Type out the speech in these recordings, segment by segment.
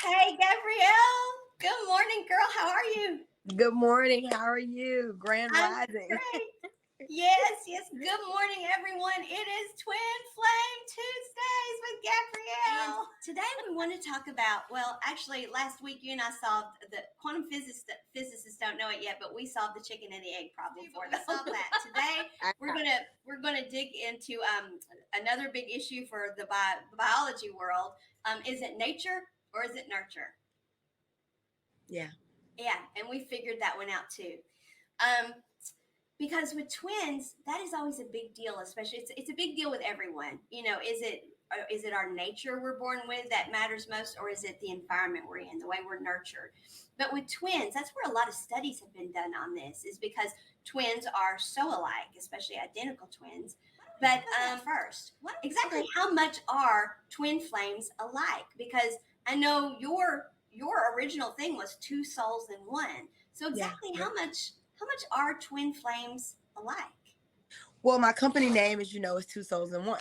Hey, Gabrielle. Good morning, girl. How are you? Good morning. How are you? Grand I'm Rising. great. Yes, yes. Good morning, everyone. It is Twin Flame Tuesdays with Gabrielle. And today we want to talk about, well, actually, last week you and I solved the quantum physicists don't know it yet, but we solved the chicken and the egg problem for them. We solved that. Today we're gonna dig into another big issue for the biology world. Is it nature or is it nurture? Yeah. Yeah, and we figured that one out too. Um, because with twins, that is always a big deal. Especially, it's a big deal with everyone. Is it our nature we're born with that matters most, or is it the environment we're in, the way we're nurtured? But with twins, that's where a lot of studies have been done on this. Is because twins are so alike, especially identical twins. But first, exactly how much are twin flames alike? Because I know your original thing was two souls in one. So exactly Yeah. how much are twin flames alike? Well, my company name, as you know, is Two Souls in One.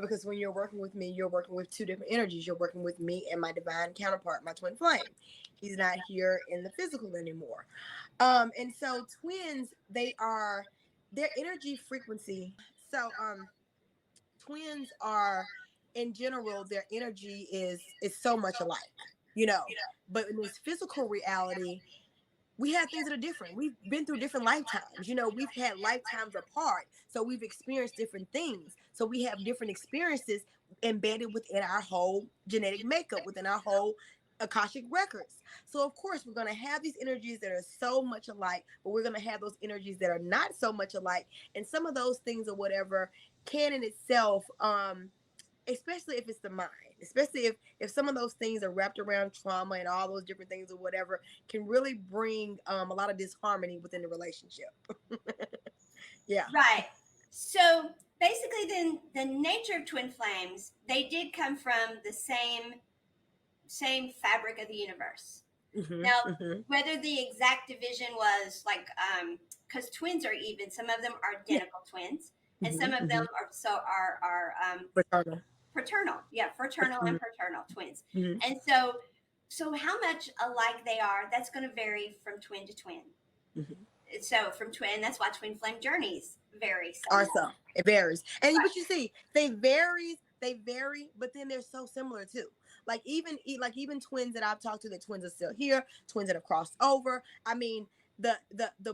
Because when you're working with me, you're working with two different energies. You're working with me and my divine counterpart, my twin flame. He's not here in the physical anymore. And so twins, their energy frequency. So twins are, in general, their energy is so much alike, you know. But in this physical reality, we have things that are different. We've been through different lifetimes. We've had lifetimes apart. So we've experienced different things. So we have different experiences embedded within our whole genetic makeup, within our whole Akashic records. So of course we're going to have these energies that are so much alike, but we're going to have those energies that are not so much alike. And some of those things or whatever can in itself especially if it's the mind, especially if some of those things are wrapped around trauma and all those different things or whatever, can really bring a lot of disharmony within the relationship. Yeah. Right. So basically, then the nature of twin flames, they did come from the same fabric of the universe. Mm-hmm, Now, mm-hmm. whether the exact division was like, because twins are even, some of them are Yeah. identical twins, and some Mm-hmm, of mm-hmm. them are Paternal. fraternal, yeah, fraternal Mm-hmm, and paternal twins. mm-hmm, And so how much alike they are, that's going to vary from twin to twin. mm-hmm. So from twin, that's why twin flame journeys vary so much. Also, it varies, and Right. but you see, they vary, but then they're so similar too. Like even twins that I've talked to, the twins are still here, twins that have crossed over. I mean, the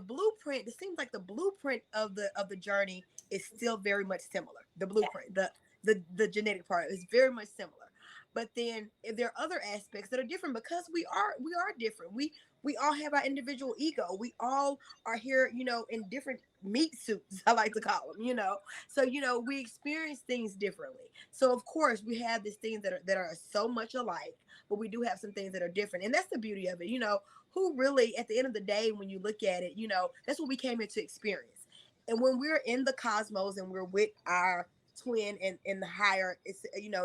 blueprint. It seems like the blueprint of the journey is still very much similar. The Yeah. blueprint, the genetic part is very much similar. But then if there are other aspects that are different because we are different. We all have our individual ego. We all are here, in different meat suits, I like to call them. So, we experience things differently. So of course we have these things that are so much alike, but we do have some things that are different. And that's the beauty of it. Who really, at the end of the day, when you look at it, that's what we came here to experience. And when we're in the cosmos and we're with our twin and in the higher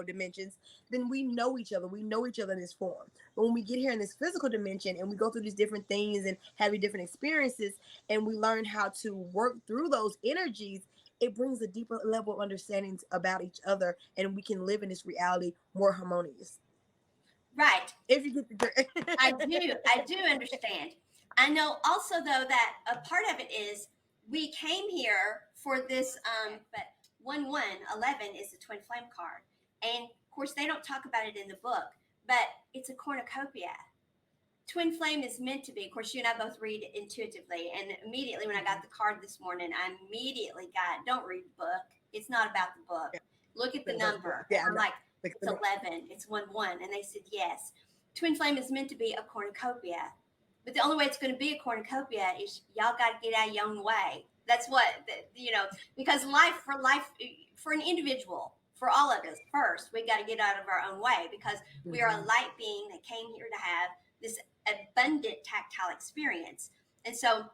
dimensions, then we know each other. We know each other in this form. But when we get here in this physical dimension and we go through these different things and have these different experiences, and we learn how to work through those energies, it brings a deeper level of understanding about each other, and we can live in this reality more harmonious. Right. If you get I the do. I do understand. I know also though that a part of it is we came here for this but 1111 is the twin flame card. And of course they don't talk about it in the book, but it's a cornucopia. Twin flame is meant to be. Of course, you and I both read intuitively, and immediately when I got the card this morning, I immediately got, don't read the book. It's not about the book. Look at the number. And Yeah, I I'm know. like, it's 11. It's 1 1. And they said yes. Twin flame is meant to be a cornucopia, but the only way it's going to be a cornucopia is y'all got to get out of your own way. That's what because life for an individual, for all of us, first we got to get out of our own way because we are a light being that came here to have this abundant tactile experience. And so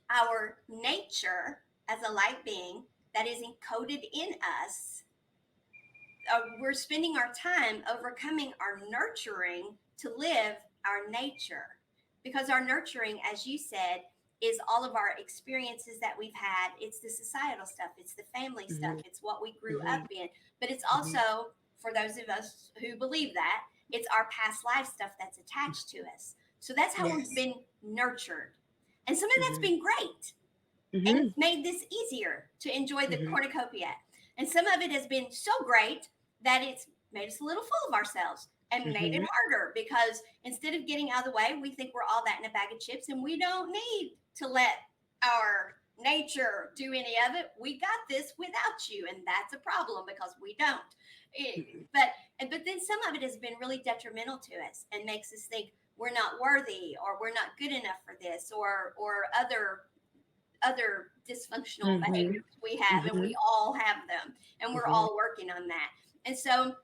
our nature as a light being that is encoded in us, we're spending our time overcoming our nurturing to live our nature. Because our nurturing, as you said, is all of our experiences that we've had. It's the societal stuff, it's the family stuff, Mhm, it's what we grew mhm, up in. But it's mhm. also, for those of us who believe that, It's our past life stuff that's attached to us. So that's how we've Yes. been nurtured. And some of that's Mm-hmm. been great and Mm-hmm. it's made this easier to enjoy the Mm-hmm. cornucopia. And some of it has been so great that it's made us a little full of ourselves and made it Mm-hmm. harder because instead of getting out of the way, we think we're all that in a bag of chips and we don't need to let our nature do any of it. We got this without you, and that's a problem because we don't. But then some of it has been really detrimental to us and makes us think we're not worthy or we're not good enough for this or other dysfunctional Mm-hmm. behaviors we have, and Mm-hmm. we all have them, and we're Mm-hmm. all working on that. And so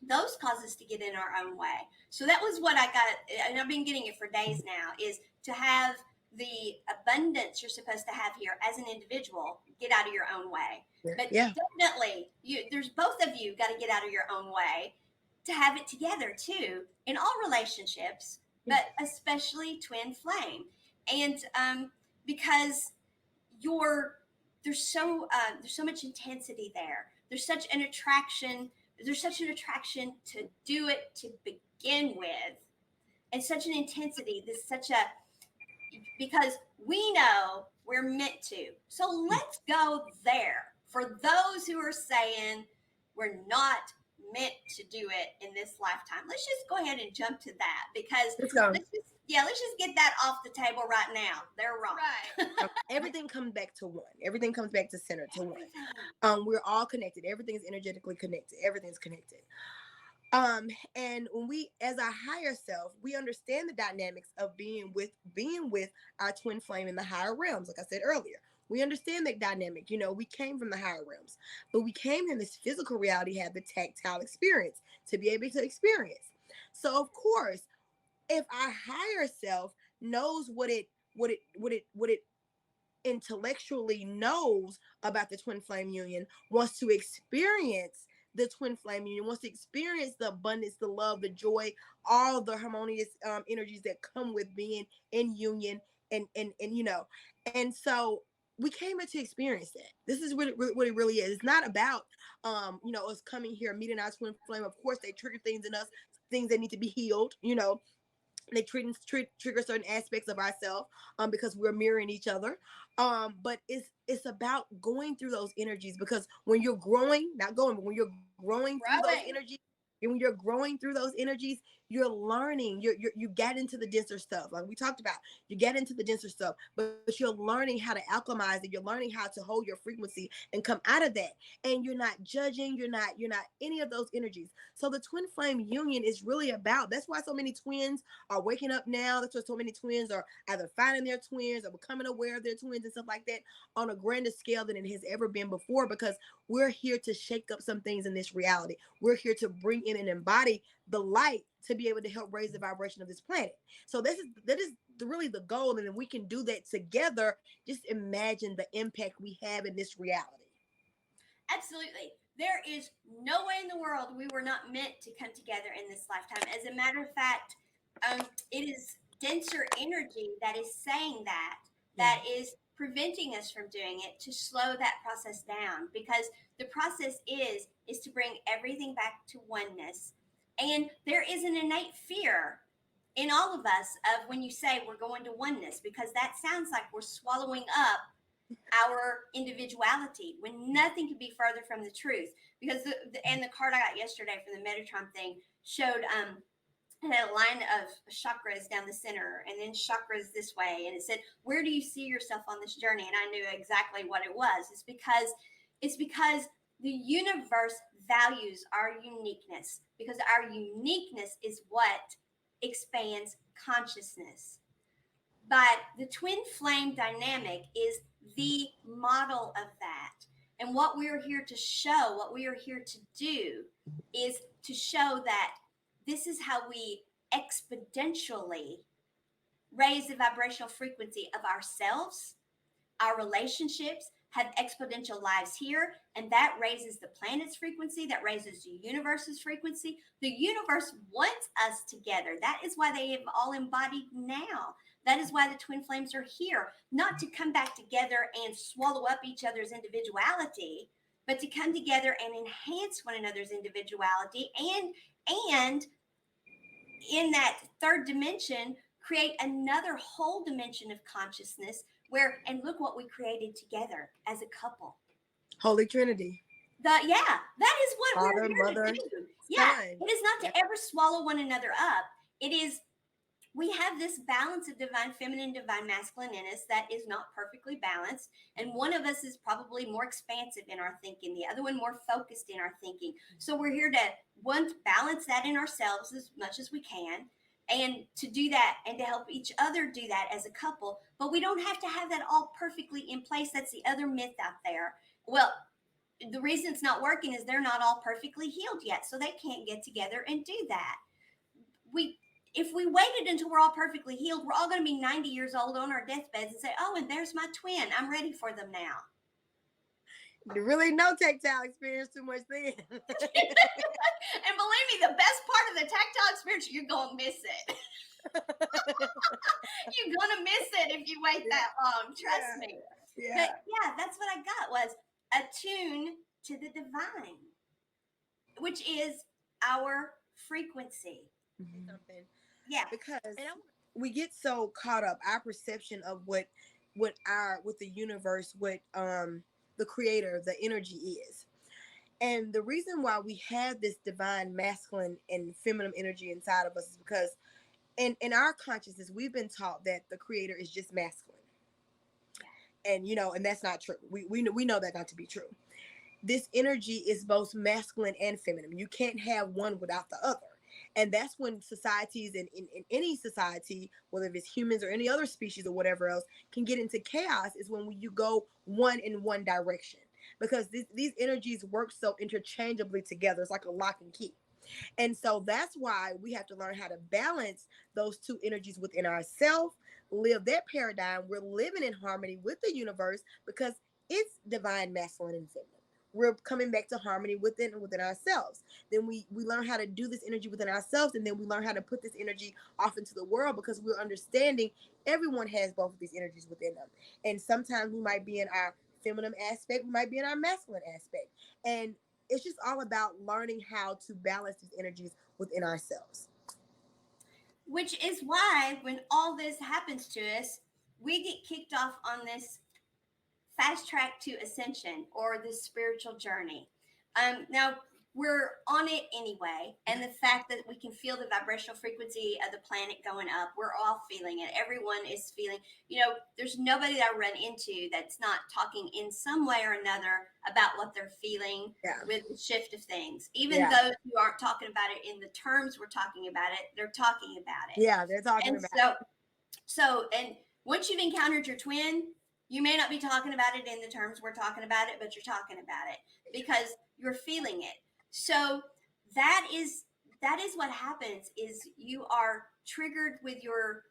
those cause us to get in our own way. So that was what I got, and I've been getting it for days now, is to have the abundance you're supposed to have here as an individual, get out of your own way. But Yeah. definitely, there's both of you got to get out of your own way to have it together too in all relationships, but especially twin flame. And because you're there's so much intensity there. There's such an attraction to do it to begin with, and such an intensity. This such a because we know we're meant to. So let's go there. For those who are saying we're not meant to do it in this lifetime, let's just go ahead and jump to that because Let's go. let's just get that off the table right now. They're wrong. Right. Everything comes back to one. Everything comes back to center, to one. We're all connected. Everything is energetically connected. Everything's connected. And when we, as our higher self, we understand the dynamics of being with our twin flame in the higher realms. Like I said earlier, we understand that dynamic. We came from the higher realms, but we came in this physical reality, have the tactile experience to be able to experience. So of course, if our higher self knows what it intellectually knows about the twin flame union, wants to experience the twin flame union, wants to experience the abundance, the love, the joy, all the harmonious energies that come with being in union, and and so we came here to experience that. This is what it really is. It's not about us coming here, meeting our twin flame. Of course, they trigger things in us, things that need to be healed. They trigger certain aspects of ourselves because we're mirroring each other. But it's about going through those energies, because when you're growing, not going, but when you're growing through those energies, and when you're growing through those energies, you're learning. You get into the denser stuff, like we talked about. You get into the denser stuff, but you're learning how to alchemize it. You're learning how to hold your frequency and come out of that. And you're not judging. You're not any of those energies. So the twin flame union is really about. That's why so many twins are waking up now. That's why so many twins are either finding their twins or becoming aware of their twins and stuff like that on a grander scale than it has ever been before, because we're here to shake up some things in this reality. We're here to bring in and embody the light to be able to help raise the vibration of this planet. So that is really the goal. And if we can do that together, just imagine the impact we have in this reality. Absolutely. There is no way in the world we were not meant to come together in this lifetime. As a matter of fact, it is denser energy that is saying that is preventing us from doing it, to slow that process down, because the process is to bring everything back to oneness. And there is an innate fear in all of us of when you say we're going to oneness, because that sounds like we're swallowing up our individuality when nothing could be further from the truth. Because and the card I got yesterday from the Metatron thing showed it had a line of chakras down the center and then chakras this way, and it said, where do you see yourself on this journey? And I knew exactly what it was. It's because the universe values our uniqueness, because our uniqueness is what expands consciousness. But the twin flame dynamic is the model of that. And what we are here to show, what we are here to do, is to show that this is how we exponentially raise the vibrational frequency of ourselves, our relationships, have exponential lives here, and that raises the planet's frequency, that raises the universe's frequency. The universe wants us together. That is why they have all embodied now. That is why the twin flames are here, not to come back together and swallow up each other's individuality, but to come together and enhance one another's individuality and in that third dimension, create another whole dimension of consciousness where, and look what we created together as a couple. Holy Trinity. That is what we're Father, here mother, to do. Yeah, son. it is not Yeah. to ever swallow one another up. It is, we have this balance of divine feminine, divine masculine in us that is not perfectly balanced. And one of us is probably more expansive in our thinking, the other one more focused in our thinking. So we're here to, one, balance that in ourselves as much as we can, and to do that and to help each other do that as a couple. But we don't have to have that all perfectly in place. That's the other myth out there. Well, the reason it's not working is they're not all perfectly healed yet, so they can't get together and do that. If we waited until we're all perfectly healed, we're all going to be 90 years old on our deathbeds and say, oh, and there's my twin, I'm ready for them now. Really no tactile experience too much then. And believe me, the best part of the tactile experience, you're going to miss it. You're going to miss it if you wait that long, trust me. Yeah. But yeah, that's what I got, was attune to the divine, which is our frequency. Something. Yeah. Because we get so caught up, our perception of what the universe, what the creator, the energy is. And the reason why we have this divine masculine and feminine energy inside of us is because in our consciousness, we've been taught that the creator is just masculine. And and that's not true. We know that not to be true. This energy is both masculine and feminine. You can't have one without the other. And that's when societies, in any society, whether it's humans or any other species or whatever else, can get into chaos, is when you go one in one direction. Because these energies work so interchangeably together. It's like a lock and key. And so that's why we have to learn how to balance those two energies within ourselves, live that paradigm. We're living in harmony with the universe because it's divine masculine and feminine. We're coming back to harmony within ourselves. Then we learn how to do this energy within ourselves, and then we learn how to put this energy off into the world, because we're understanding everyone has both of these energies within them. And sometimes we might be in our feminine aspect, we might be in our masculine aspect. And it's just all about learning how to balance these energies within ourselves. Which is why when all this happens to us, we get kicked off on this fast track to ascension or this spiritual journey. Now, we're on it anyway. And the fact that we can feel the vibrational frequency of the planet going up, we're all feeling it. Everyone is feeling, there's nobody that I run into that's not talking in some way or another about what they're feeling with the shift of things. Even those who aren't talking about it in the terms we're talking about it, they're talking about it. Yeah, they're talking about it. So, and once you've encountered your twin, you may not be talking about it in the terms we're talking about it, but you're talking about it because you're feeling it. So that is what happens, is you are triggered with your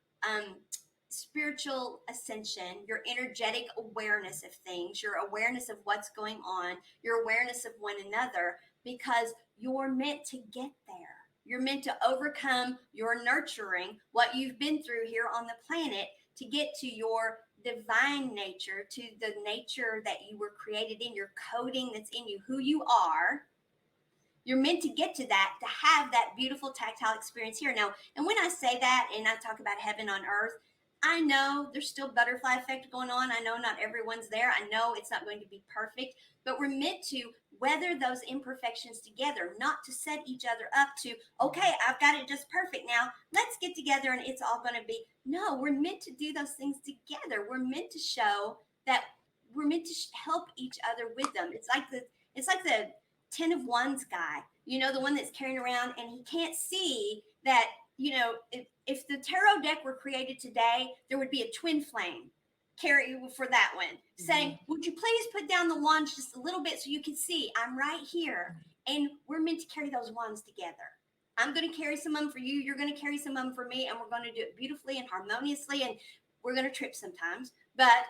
spiritual ascension, your energetic awareness of things, your awareness of what's going on, your awareness of one another, because you're meant to get there. You're meant to overcome your nurturing, what you've been through here on the planet, to get to your divine nature, to the nature that you were created in, your coding that's in you, who you are. You're meant to get to that, to have that beautiful tactile experience here. Now, and when I say that and I talk about heaven on earth, I know there's still butterfly effect going on. I know not everyone's there. I know it's not going to be perfect, but we're meant to weather those imperfections together, not to set each other up to, okay, I've got it just perfect now, let's get together and it's all going to be. No, we're meant to do those things together. We're meant to show that we're meant to help each other with them. It's like the 10 of Wands guy, the one that's carrying around and he can't see that, if the tarot deck were created today, there would be a twin flame carry for that one, saying, would you please put down the wands just a little bit so you can see I'm right here. And we're meant to carry those wands together. I'm going to carry some of them for you. You're going to carry some of them for me. And we're going to do it beautifully and harmoniously. And we're going to trip sometimes, but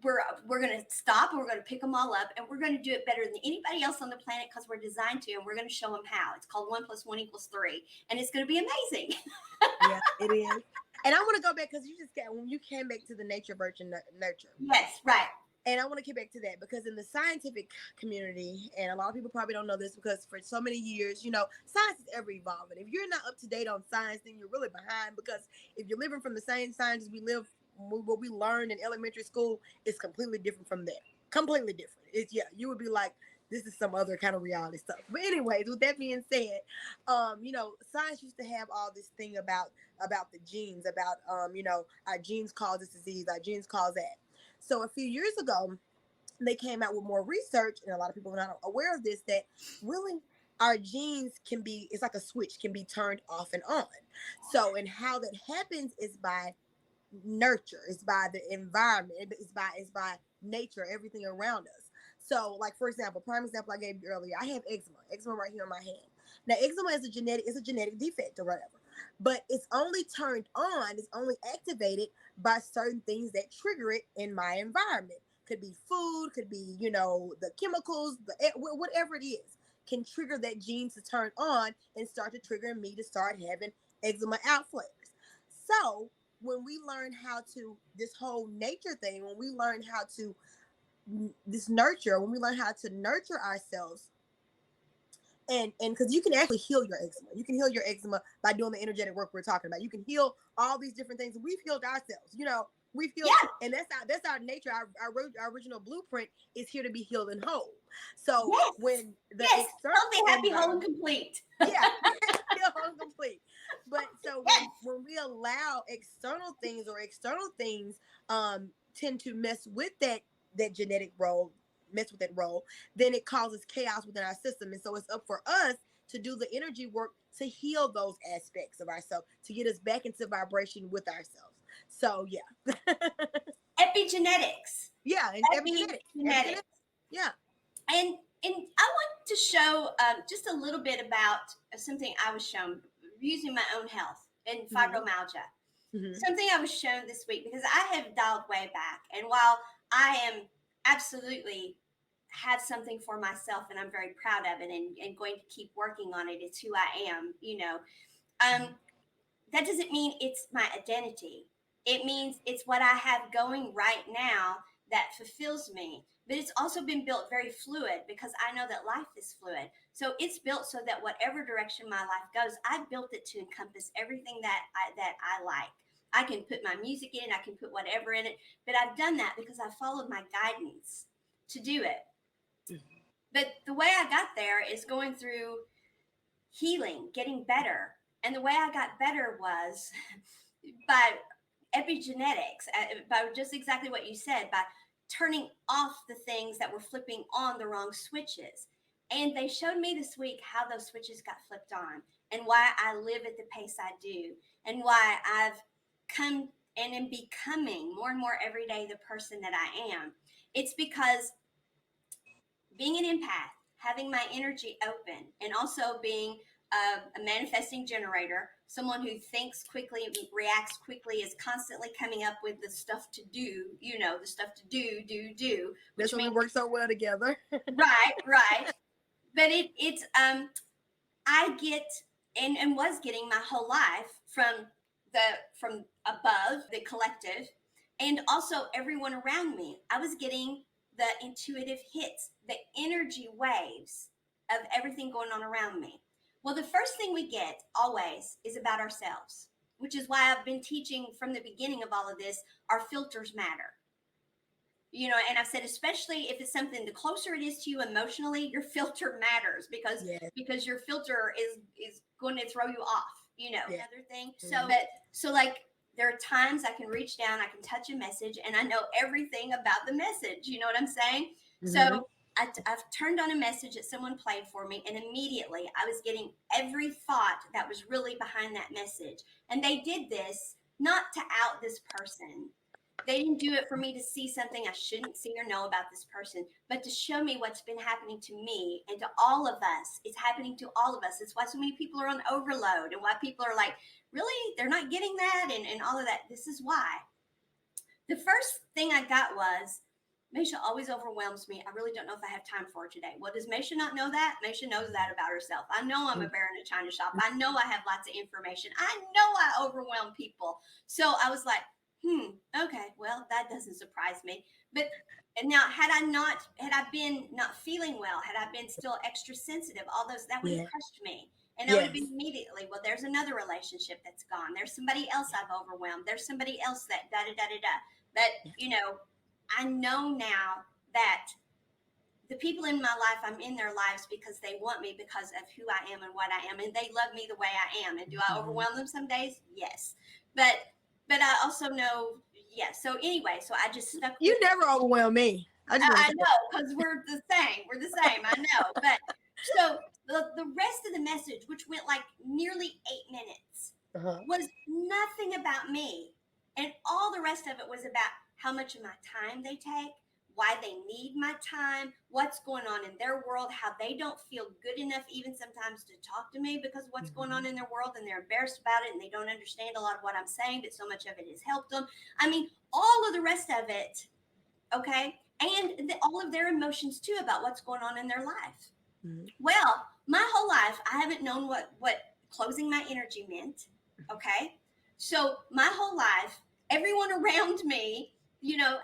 we're going to stop and we're going to pick them all up and we're going to do it better than anybody else on the planet because we're designed to, and we're going to show them how. It's called 1 + 1 = 3, and it's going to be amazing. Yeah, it is. And I want to go back because when you came back to the nature virtue nurture. Yes, right. And I want to get back to that because in the scientific community, and a lot of people probably don't know this because for so many years, science is ever evolving. If you're not up to date on science, then you're really behind, because if you're living from the same science as we live, what we learned in elementary school is completely different from that. Completely different. You would be like, this is some other kind of reality stuff. But anyways, with that being said, science used to have all this thing about the genes, about our genes cause this disease, our genes cause that. So a few years ago, they came out with more research, and a lot of people are not aware of this, that really our genes can be, it's like a switch, can be turned off and on. So, and how that happens is by nurture, it's by the environment, it's by nature, everything around us. So, like for example, prime example I gave you earlier, I have eczema right here in my hand. Now, eczema is a genetic defect or whatever, but it's only turned on, it's only activated by certain things that trigger it in my environment. Could be food, could be the chemicals, whatever it is, can trigger that gene to turn on and start to trigger me to start having eczema outflares. So when we learn how to, this whole nature thing, when we learn how to when we learn how to nurture ourselves, and because you can actually heal your eczema, you can heal your eczema by doing the energetic work we're talking about. You can heal all these different things. We've healed ourselves, we've healed, and that's our nature. Our original blueprint is here to be healed and whole. So when the external healthy, happy, whole, and complete. Whole and complete. But so when we allow external things tend to mess with that genetic role, then it causes chaos within our system. And so it's up for us to do the energy work to heal those aspects of ourselves, to get us back into vibration with ourselves. So Epigenetics. And epigenetics. Yeah. And I want to show just a little bit about something I was shown using my own health and fibromyalgia. Mm-hmm. Something I was shown this week, because I have dialed way back. And while I am absolutely have something for myself and I'm very proud of it and going to keep working on it, it's who I am, that doesn't mean it's my identity. It means it's what I have going right now that fulfills me. But it's also been built very fluid, because I know that life is fluid. So it's built so that whatever direction my life goes, I built it to encompass everything that I like. I can put my music in, I can put whatever in it, but I've done that because I followed my guidance to do it. But the way I got there is going through healing, getting better. And the way I got better was by epigenetics, by just exactly what you said, by turning off the things that were flipping on the wrong switches. And they showed me this week how those switches got flipped on, and why I live at the pace I do, and why I've come and am becoming more and more every day the person that I am. It's because being an empath, having my energy open, and also being a manifesting generator, someone who thinks quickly, reacts quickly, is constantly coming up with the stuff to do, the stuff to do. That's why we work so well together. Right. But it's I get and was getting my whole life from above, the collective, and also everyone around me. I was getting the intuitive hits, the energy waves of everything going on around me. Well, the first thing we get always is about ourselves, which is why I've been teaching from the beginning of all of this, our filters matter. And I've said, especially if it's something, the closer it is to you emotionally, your filter matters, because your filter is going to throw you off, another thing. Mm-hmm. So like, there are times I can reach down, I can touch a message, and I know everything about the message. You know what I'm saying? Mm-hmm. So I've turned on a message that someone played for me, and immediately I was getting every thought that was really behind that message. And they did this not to out this person. They didn't do it for me to see something I shouldn't see or know about this person, but to show me what's been happening to me and to all of us. It's happening to all of us. It's why so many people are on overload, and why people are like, really? They're not getting that? And all of that. This is why. The first thing I got was, Mesha always overwhelms me. I really don't know if I have time for her today. Well, does Mesha not know that? Mesha knows that about herself. I know I'm a bear in a china shop. I know I have lots of information. I know I overwhelm people. So I was like, Okay, well, that doesn't surprise me. But now, had I been not feeling well, had I been still extra sensitive, all those, that would have Yeah. crushed me. And I would have been Yes. immediately, well, there's another relationship that's gone. There's somebody else I've overwhelmed. There's somebody else that da da da da da. But, I know now that the people in my life, I'm in their lives because they want me because of who I am and what I am, and they love me the way I am. And do I Mhm. overwhelm them some days? Yes, but I also know, yes. So anyway, so I just stuck You with it. never overwhelm me. I just want I to say. know because we're the same. We're the same. I know, but so the rest of the message, which went like nearly 8 minutes, Uh-huh. was nothing about me. And all the rest of it was about how much of my time they take, why they need my time, what's going on in their world, how they don't feel good enough even sometimes to talk to me because of what's going on in their world, and they're embarrassed about it and they don't understand a lot of what I'm saying, but so much of it has helped them. I mean, all of the rest of it, okay? And all of their emotions too about what's going on in their life. Mhm. Well, my whole life, I haven't known what closing my energy meant. Okay. So my whole life, everyone around me,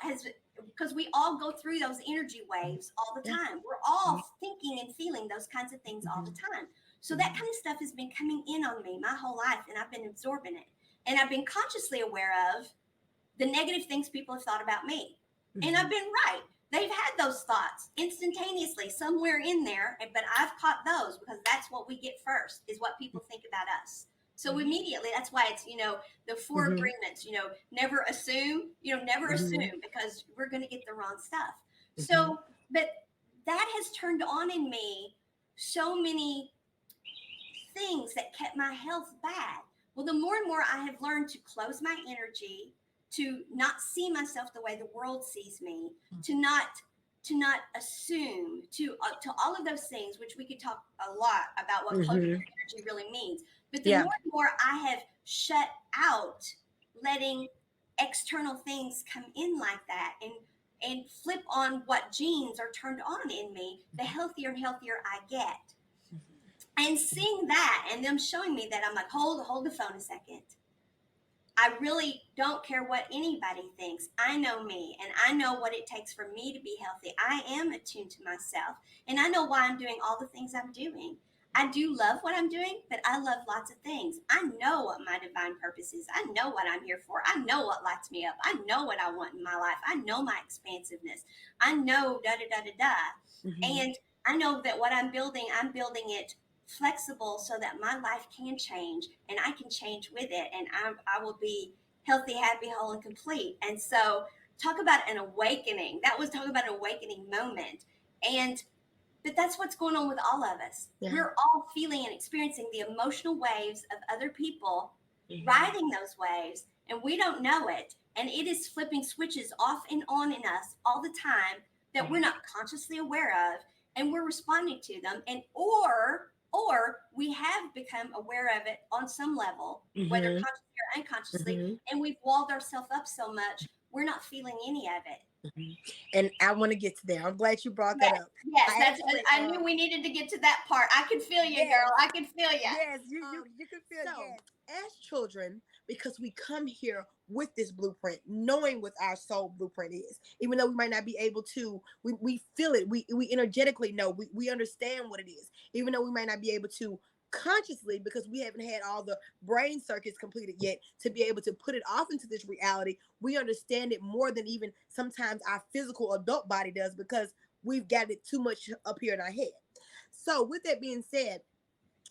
has, because we all go through those energy waves all the Yeah. time. We're all thinking and feeling those kinds of things all the Mhm. time. So that kind of stuff has been coming in on me my whole life, and I've been absorbing it. And I've been consciously aware of the negative things people have thought about me. And I've Mhm. been right. They've had those thoughts instantaneously somewhere in there, but I've caught those because that's what we get first is what people think about us. So Mhm. immediately, that's why it's, the four Mhm. agreements, never assume, never Mhm. assume because we're going to get the wrong stuff. Mhm. So, but that has turned on in me so many things that kept my health bad. Well, the more and more I have learned to close my energy, to not see myself the way the world sees me, to not assume, to all of those things, which we could talk a lot about what closing Mhm. your energy really means. But the Yeah. more and more I have shut out letting external things come in like that, and flip on what genes are turned on in me, the healthier and healthier I get. And seeing that and them showing me that, I'm like, hold the phone a second. I really don't care what anybody thinks. I know me, and I know what it takes for me to be healthy. I am attuned to myself, and I know why I'm doing all the things I'm doing. I do love what I'm doing, but I love lots of things. I know what my divine purpose is. I know what I'm here for. I know what lights me up. I know what I want in my life. I know my expansiveness. I know da da da da da. Mhm. And I know that what I'm building it flexible so that my life can change and I can change with it, and I will be healthy, happy, whole, and complete. And so, talk about an awakening. That was talking about an awakening moment. And but that's what's going on with all of us. Yeah. We're all feeling and experiencing the emotional waves of other people, Mhm. riding those waves, and we don't know it. And it is flipping switches off and on in us all the time that we're not consciously aware of, and we're responding to them. And or we have become aware of it on some level, whether Mhm. consciously or unconsciously, Mhm. and we've walled ourselves up so much we're not feeling any of it. Mhm. And I want to get to there. I'm glad you brought that Yes, up. yes, I that's. actually, I knew we needed to get to that part. I could feel you, yes, girl. I could feel you. yes, you can feel, So yes. As children, because we come here with this blueprint, knowing what our soul blueprint is, even though we might not be able to, we feel it, we energetically know, we understand what it is, even though we might not be able to consciously because we haven't had all the brain circuits completed yet to be able to put it off into this reality. We understand it more than even sometimes our physical adult body does because we've got it too much up here in our head. So with that being said,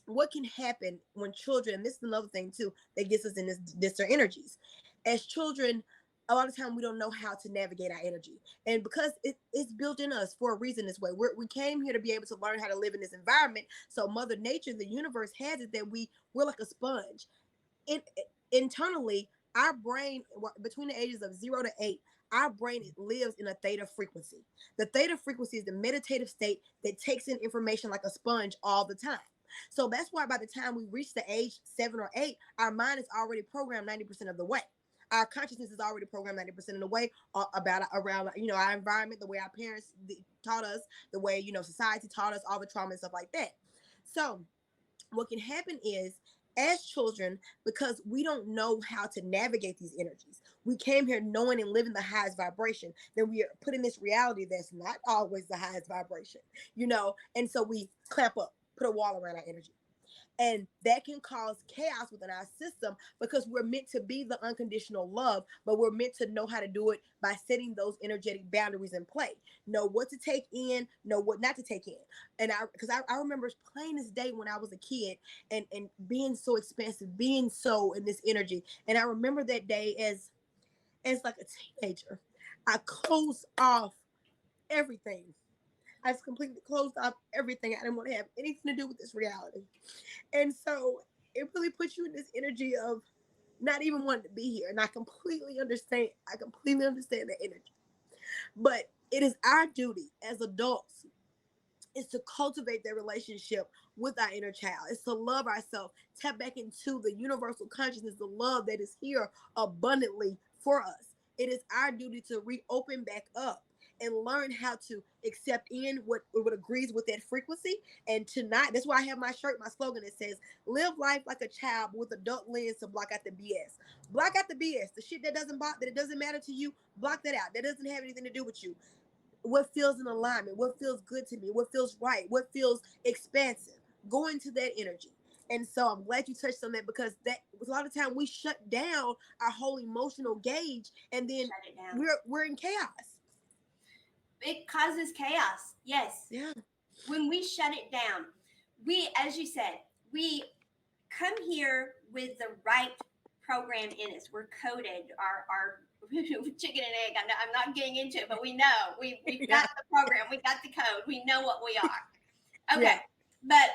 what can happen when children, and this is another thing too that gets us in this their energies. As children, a lot of time we don't know how to navigate our energy. And because it's built in us for a reason this way. We came here to be able to learn how to live in this environment. So Mother Nature, the universe has it that we're like a sponge. Internally, our brain between the ages of 0 to 8, our brain lives in a theta frequency. The theta frequency is the meditative state that takes in information like a sponge all the time. So that's why by the time we reach the age 7 or 8, our mind is already programmed 90% of the way. Our consciousness is already programmed 90% of the way about around our environment, the way our parents taught us, the way society taught us, all the trauma and stuff like that. So what can happen is as children, because we don't know how to navigate these energies. We came here knowing and living the highest vibration. Then we are put in this reality that's not always the highest vibration, and so we clamp up, put a wall around our energy. And that can cause chaos within our system because we're meant to be the unconditional love, but we're meant to know how to do it by setting those energetic boundaries in play. Know what to take in, know what not to take in. And I remember plain as day when I was a kid and being so expansive, being so in this energy. And I remember that day as like a teenager, I closed off everything. I just completely closed off everything. I didn't want to have anything to do with this reality. And so it really puts you in this energy of not even wanting to be here. And I completely understand. The energy. But it is our duty as adults is to cultivate that relationship with our inner child. It's to love ourselves, tap back into the universal consciousness, the love that is here abundantly for us. It is our duty to reopen back up and learn how to accept in what agrees with that frequency and to not. That's why I have my shirt, my slogan that says, live life like a child with adult lens to block out the BS. Block out the BS. The shit that it doesn't matter to you, block that out. That doesn't have anything to do with you. What feels in alignment, what feels good to me, what feels right, what feels expansive. Go into that energy. And so I'm glad you touched on that because that a lot of time we shut down our whole emotional gauge and then we're in chaos. It causes chaos. Yes. Yeah. When we shut it down, we, as you said, we come here with the right program in us. We're coded. Our chicken and egg. I'm not getting into it, but we know we've got the program. We got the code. We know what we are. Okay. Yeah. But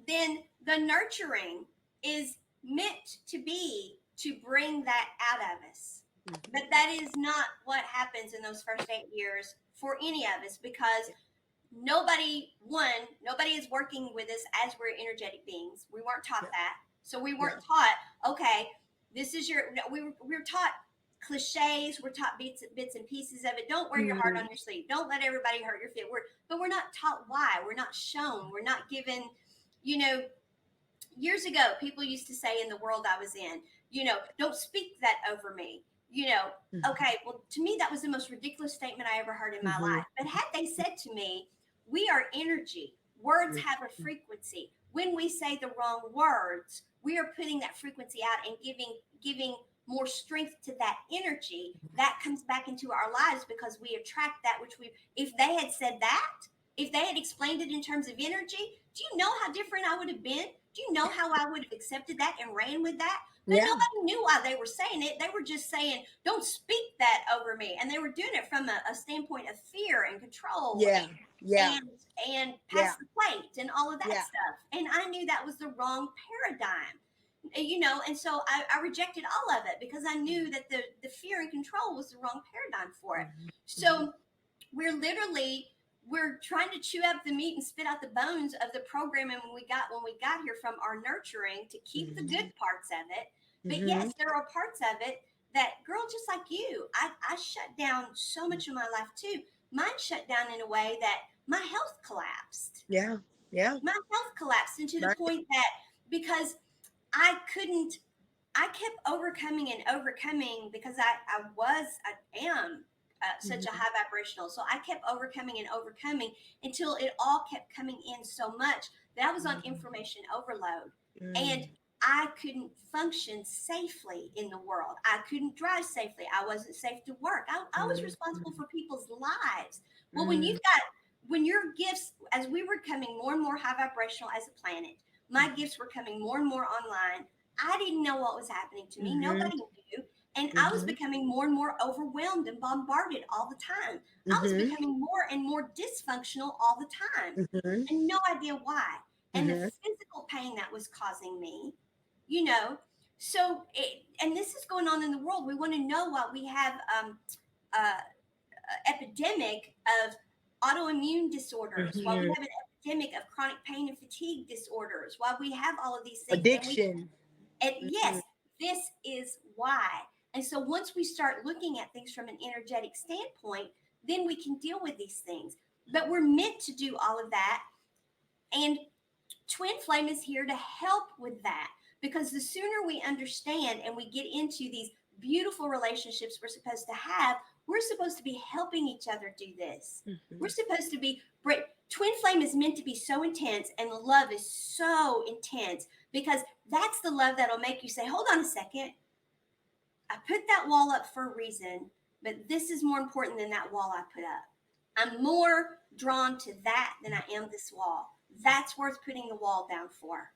then the nurturing is meant to be to bring that out of us. Mm-hmm. But that is not what happens in those first 8 years for any of us because nobody is working with us as we're energetic beings. We weren't taught that. So we weren't taught, okay, this is we were taught cliches. We're taught bits and pieces of it. Don't wear your heart on your sleeve. Don't let everybody hurt your feelings. But we're not taught why. We're not shown. We're not given, years ago, people used to say in the world I was in, don't speak that over me. Okay, well, to me, that was the most ridiculous statement I ever heard in my life. But had they said to me, we are energy. Words have a frequency. When we say the wrong words, we are putting that frequency out and giving more strength to that energy that comes back into our lives because we attract that which if they had said that, if they had explained it in terms of energy, do you know how different I would have been? Do you know how I would have accepted that and ran with that? But nobody knew why they were saying it. They were just saying, don't speak that over me. And they were doing it from a standpoint of fear and control. And pass the plate and all of that stuff. And I knew that was the wrong paradigm. And so I rejected all of it because I knew that the fear and control was the wrong paradigm for it. So we're trying to chew up the meat and spit out the bones of the programming when we got here from our nurturing to keep the good parts of it. But yes, there are parts of it that, girl, just like you, I shut down so much of my life too. Mine shut down in a way that my health collapsed. Yeah. My health collapsed into the point that because I kept overcoming because I am such a high vibrational. So I kept overcoming until it all kept coming in so much that I was on information overload. And I couldn't function safely in the world. I couldn't drive safely. I wasn't safe to work. I was responsible for people's lives. Well, when your gifts, as we were becoming more and more high vibrational as a planet, my gifts were coming more and more online. I didn't know what was happening to me. Nobody knew. And I was becoming more and more overwhelmed and bombarded all the time. I was becoming more and more dysfunctional all the time. And no idea why. And the physical pain that was causing me, so and this is going on in the world. We want to know why we have epidemic of autoimmune disorders, why we have an epidemic of chronic pain and fatigue disorders, why we have all of these things. Addiction. Yes, this is why. And so once we start looking at things from an energetic standpoint, then we can deal with these things. But we're meant to do all of that. And Twin Flame is here to help with that. because the sooner we understand and we get into these beautiful relationships we're supposed to have, we're supposed to be helping each other do this. Mm-hmm. We're supposed to be twin flame is meant to be so intense, and the love is so intense because that's the love that'll make you say, hold on a second, I put that wall up for a reason, but this is more important than that wall I put up. I'm more drawn to that than I am this wall. That's worth putting the wall down for.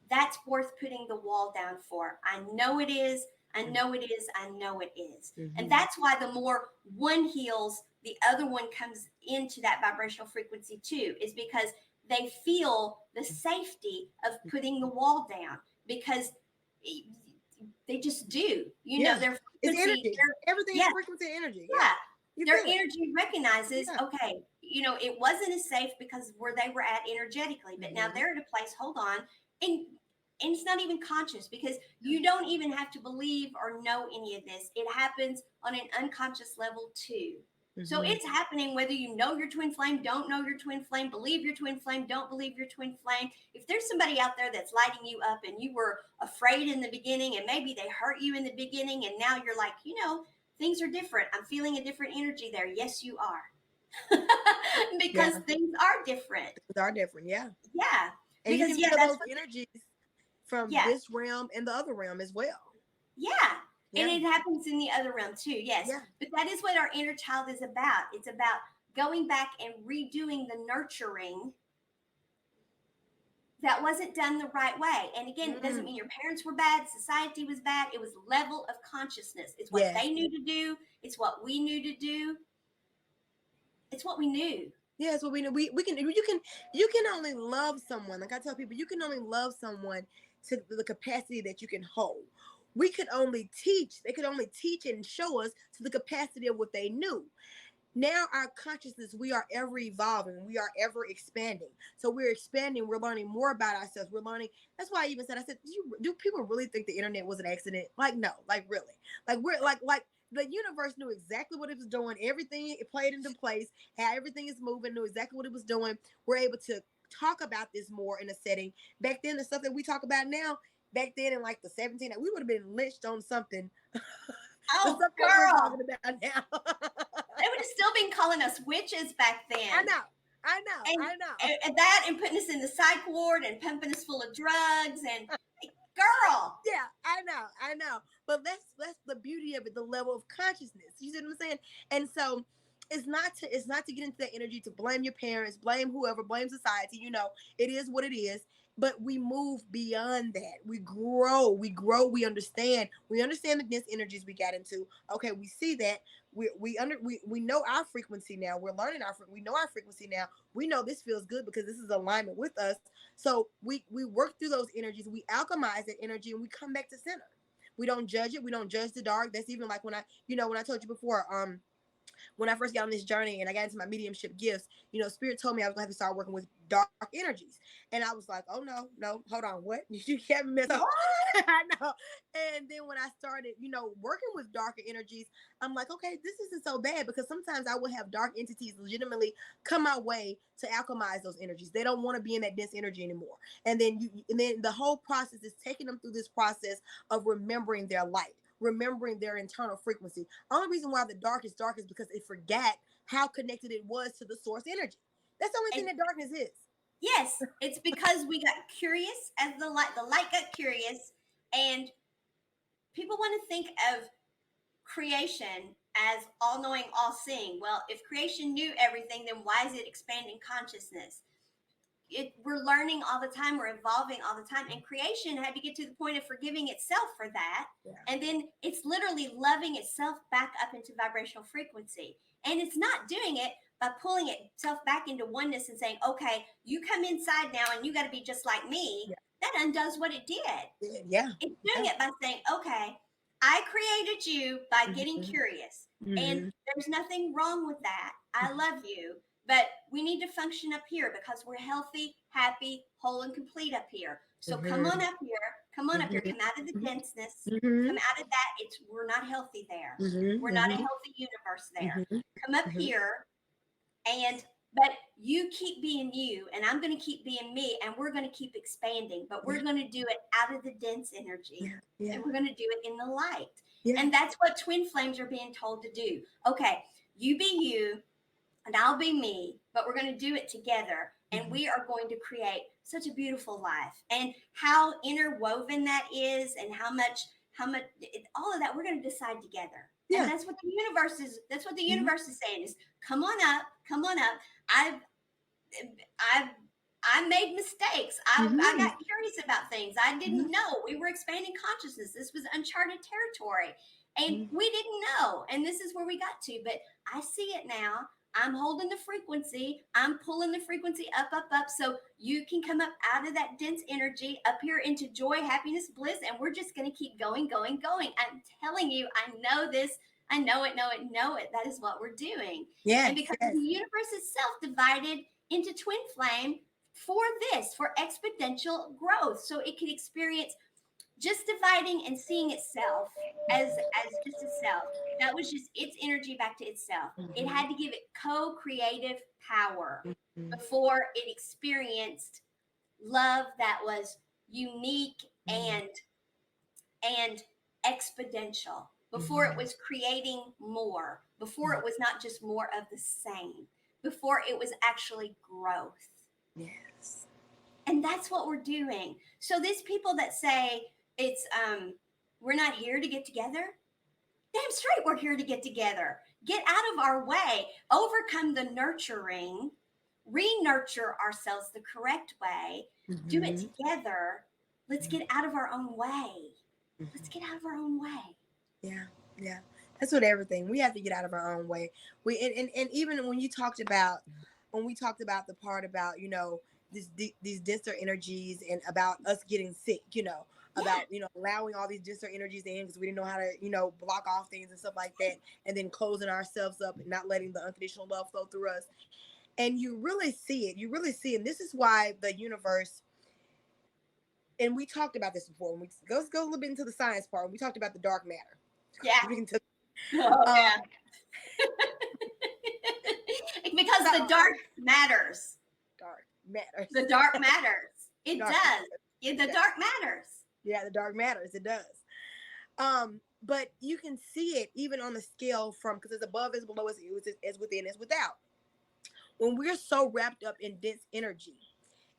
That's worth putting the wall down for. I know it is. I know it is. I know it is. Mm-hmm. And that's why the more one heals, the other one comes into that vibrational frequency too, is because they feel the safety of putting the wall down, because they just do. You know, their it's frequency. energy. Everything is frequency and energy. Yeah. Their energy recognizes, okay, you know, it wasn't as safe because where they were at energetically, but now they're at a place, hold on. And it's not even conscious, because you don't even have to believe or know any of this. It happens on an unconscious level too. So it's happening whether you know your twin flame, don't know your twin flame, believe your twin flame, don't believe your twin flame. If there's somebody out there that's lighting you up and you were afraid in the beginning and maybe they hurt you in the beginning and now you're like, you know, things are different. I'm feeling a different energy there. Yes, you are. Because things are different. Things are different, yeah. Yeah. And because, you can feel those energies from this realm and the other realm as well. Yeah. And it happens in the other realm too, yes. But that is what our inner child is about. It's about going back and redoing the nurturing that wasn't done the right way. And again, it doesn't mean your parents were bad, society was bad. It was level of consciousness. It's what they knew to do. It's what we knew to do. It's what we knew. Yeah, it's what we know. You can only love someone. Like I tell people, you can only love someone to the capacity that you can hold. We could only teach. They could only teach and show us to the capacity of what they knew. Now our consciousness, we are ever evolving. We are ever expanding. So we're expanding. We're learning more about ourselves. We're learning. That's why I even said, do people really think the internet was an accident? Like, no, like really. Like we're like the universe knew exactly what it was doing. Everything, it played into place. How everything is moving, knew exactly what it was doing. We're able to talk about this more in a setting. Back then, the stuff that we talk about now, back then in like the 17, we would have been lynched on something. Oh, the stuff girl. that we're talking about now. They would have still been calling us witches back then. I know. And that, and putting us in the psych ward and pumping us full of drugs and girl. Yeah, I know. But that's the beauty of it, the level of consciousness. You see what I'm saying? And so it's not to get into that energy to blame your parents, blame whoever, blame society. You know, it is what it is. But we move beyond that. We grow. We understand the dense energies we got into. Okay, we see that. We know our frequency now. We're learning we know our frequency now. We know this feels good because this is alignment with us. So we work through those energies. We alchemize that energy and we come back to center. We don't judge it. We don't judge the dark. That's even like when I told you before, when I first got on this journey and I got into my mediumship gifts, Spirit told me I was going to have to start working with dark energies. And I was like, oh, no, hold on. What? You can't mess up. I know. And then when I started, working with darker energies, I'm like, okay, this isn't so bad, because sometimes I will have dark entities legitimately come my way to alchemize those energies. They don't want to be in that dense energy anymore. And then the whole process is taking them through this process of remembering their light, remembering their internal frequency. Only reason why the dark is because it forgot how connected it was to the source energy. That's the only thing that darkness is. Yes, it's because we got curious as the light got curious, and people want to think of creation as all-knowing, all-seeing. Well, if creation knew everything, then why is it expanding consciousness? We're learning all the time, we're evolving all the time, and creation had to get to the point of forgiving itself for that. And then it's literally loving itself back up into vibrational frequency, and it's not doing it by pulling itself back into oneness and saying, okay, you come inside now and you got to be just like me. That undoes what it did. It's doing it by saying, okay, I created you by getting curious, and there's nothing wrong with that. I love you. But we need to function up here because we're healthy, happy, whole, and complete up here. So come on up here. Come on up here. Come out of the denseness. Come out of that. We're not healthy there. We're not a healthy universe there. Come up here, and But you keep being you, and I'm going to keep being me, and we're going to keep expanding. But we're going to do it out of the dense energy, and we're going to do it in the light. And that's what twin flames are being told to do. Okay, you be you, and I'll be me, but we're going to do it together. And we are going to create such a beautiful life. And how interwoven that is, and how much, all of that, we're going to decide together. Yeah. And that's what the universe is. That's what the universe is saying: is come on up, come on up. I made mistakes. I got curious about things. I didn't know. We were expanding consciousness. This was uncharted territory, and we didn't know. And this is where we got to. But I see it now. I'm holding the frequency. I'm pulling the frequency up, up, up. So you can come up out of that dense energy up here into joy, happiness, bliss. And we're just going to keep going, going, going. I'm telling you, I know this. I know it, know it, know it. That is what we're doing. Yeah. And because the universe itself divided into twin flame for this, for exponential growth. So it could experience just dividing and seeing itself as just itself. That was just its energy back to itself. It had to give it co-creative power before it experienced love that was unique and exponential. Before it was creating more. Before it was not just more of the same. Before it was actually growth. Yes. And that's what we're doing. So these people that say it's we're not here to get together, damn straight we're here to get together. Get out of our way, overcome the nurturing, re-nurture ourselves the correct way, do it together. Let's get out of our own way. Let's get out of our own way. Yeah. That's what everything. We have to get out of our own way. And even when we talked about the part about, these denser energies and about us getting sick, about, allowing all these denser energies in because we didn't know how to, block off things and stuff like that. And then closing ourselves up and not letting the unconditional love flow through us. And you really see it. And this is why the universe, and we talked about this before. Let's go a little bit into the science part. We talked about the dark matter. Yeah. Because the dark matters. The dark matters. It does. The dark matters. Yeah, the dark matters. It does. But you can see it even on the scale from, because it's above, it's below, it's within, it's without. When we're so wrapped up in dense energy,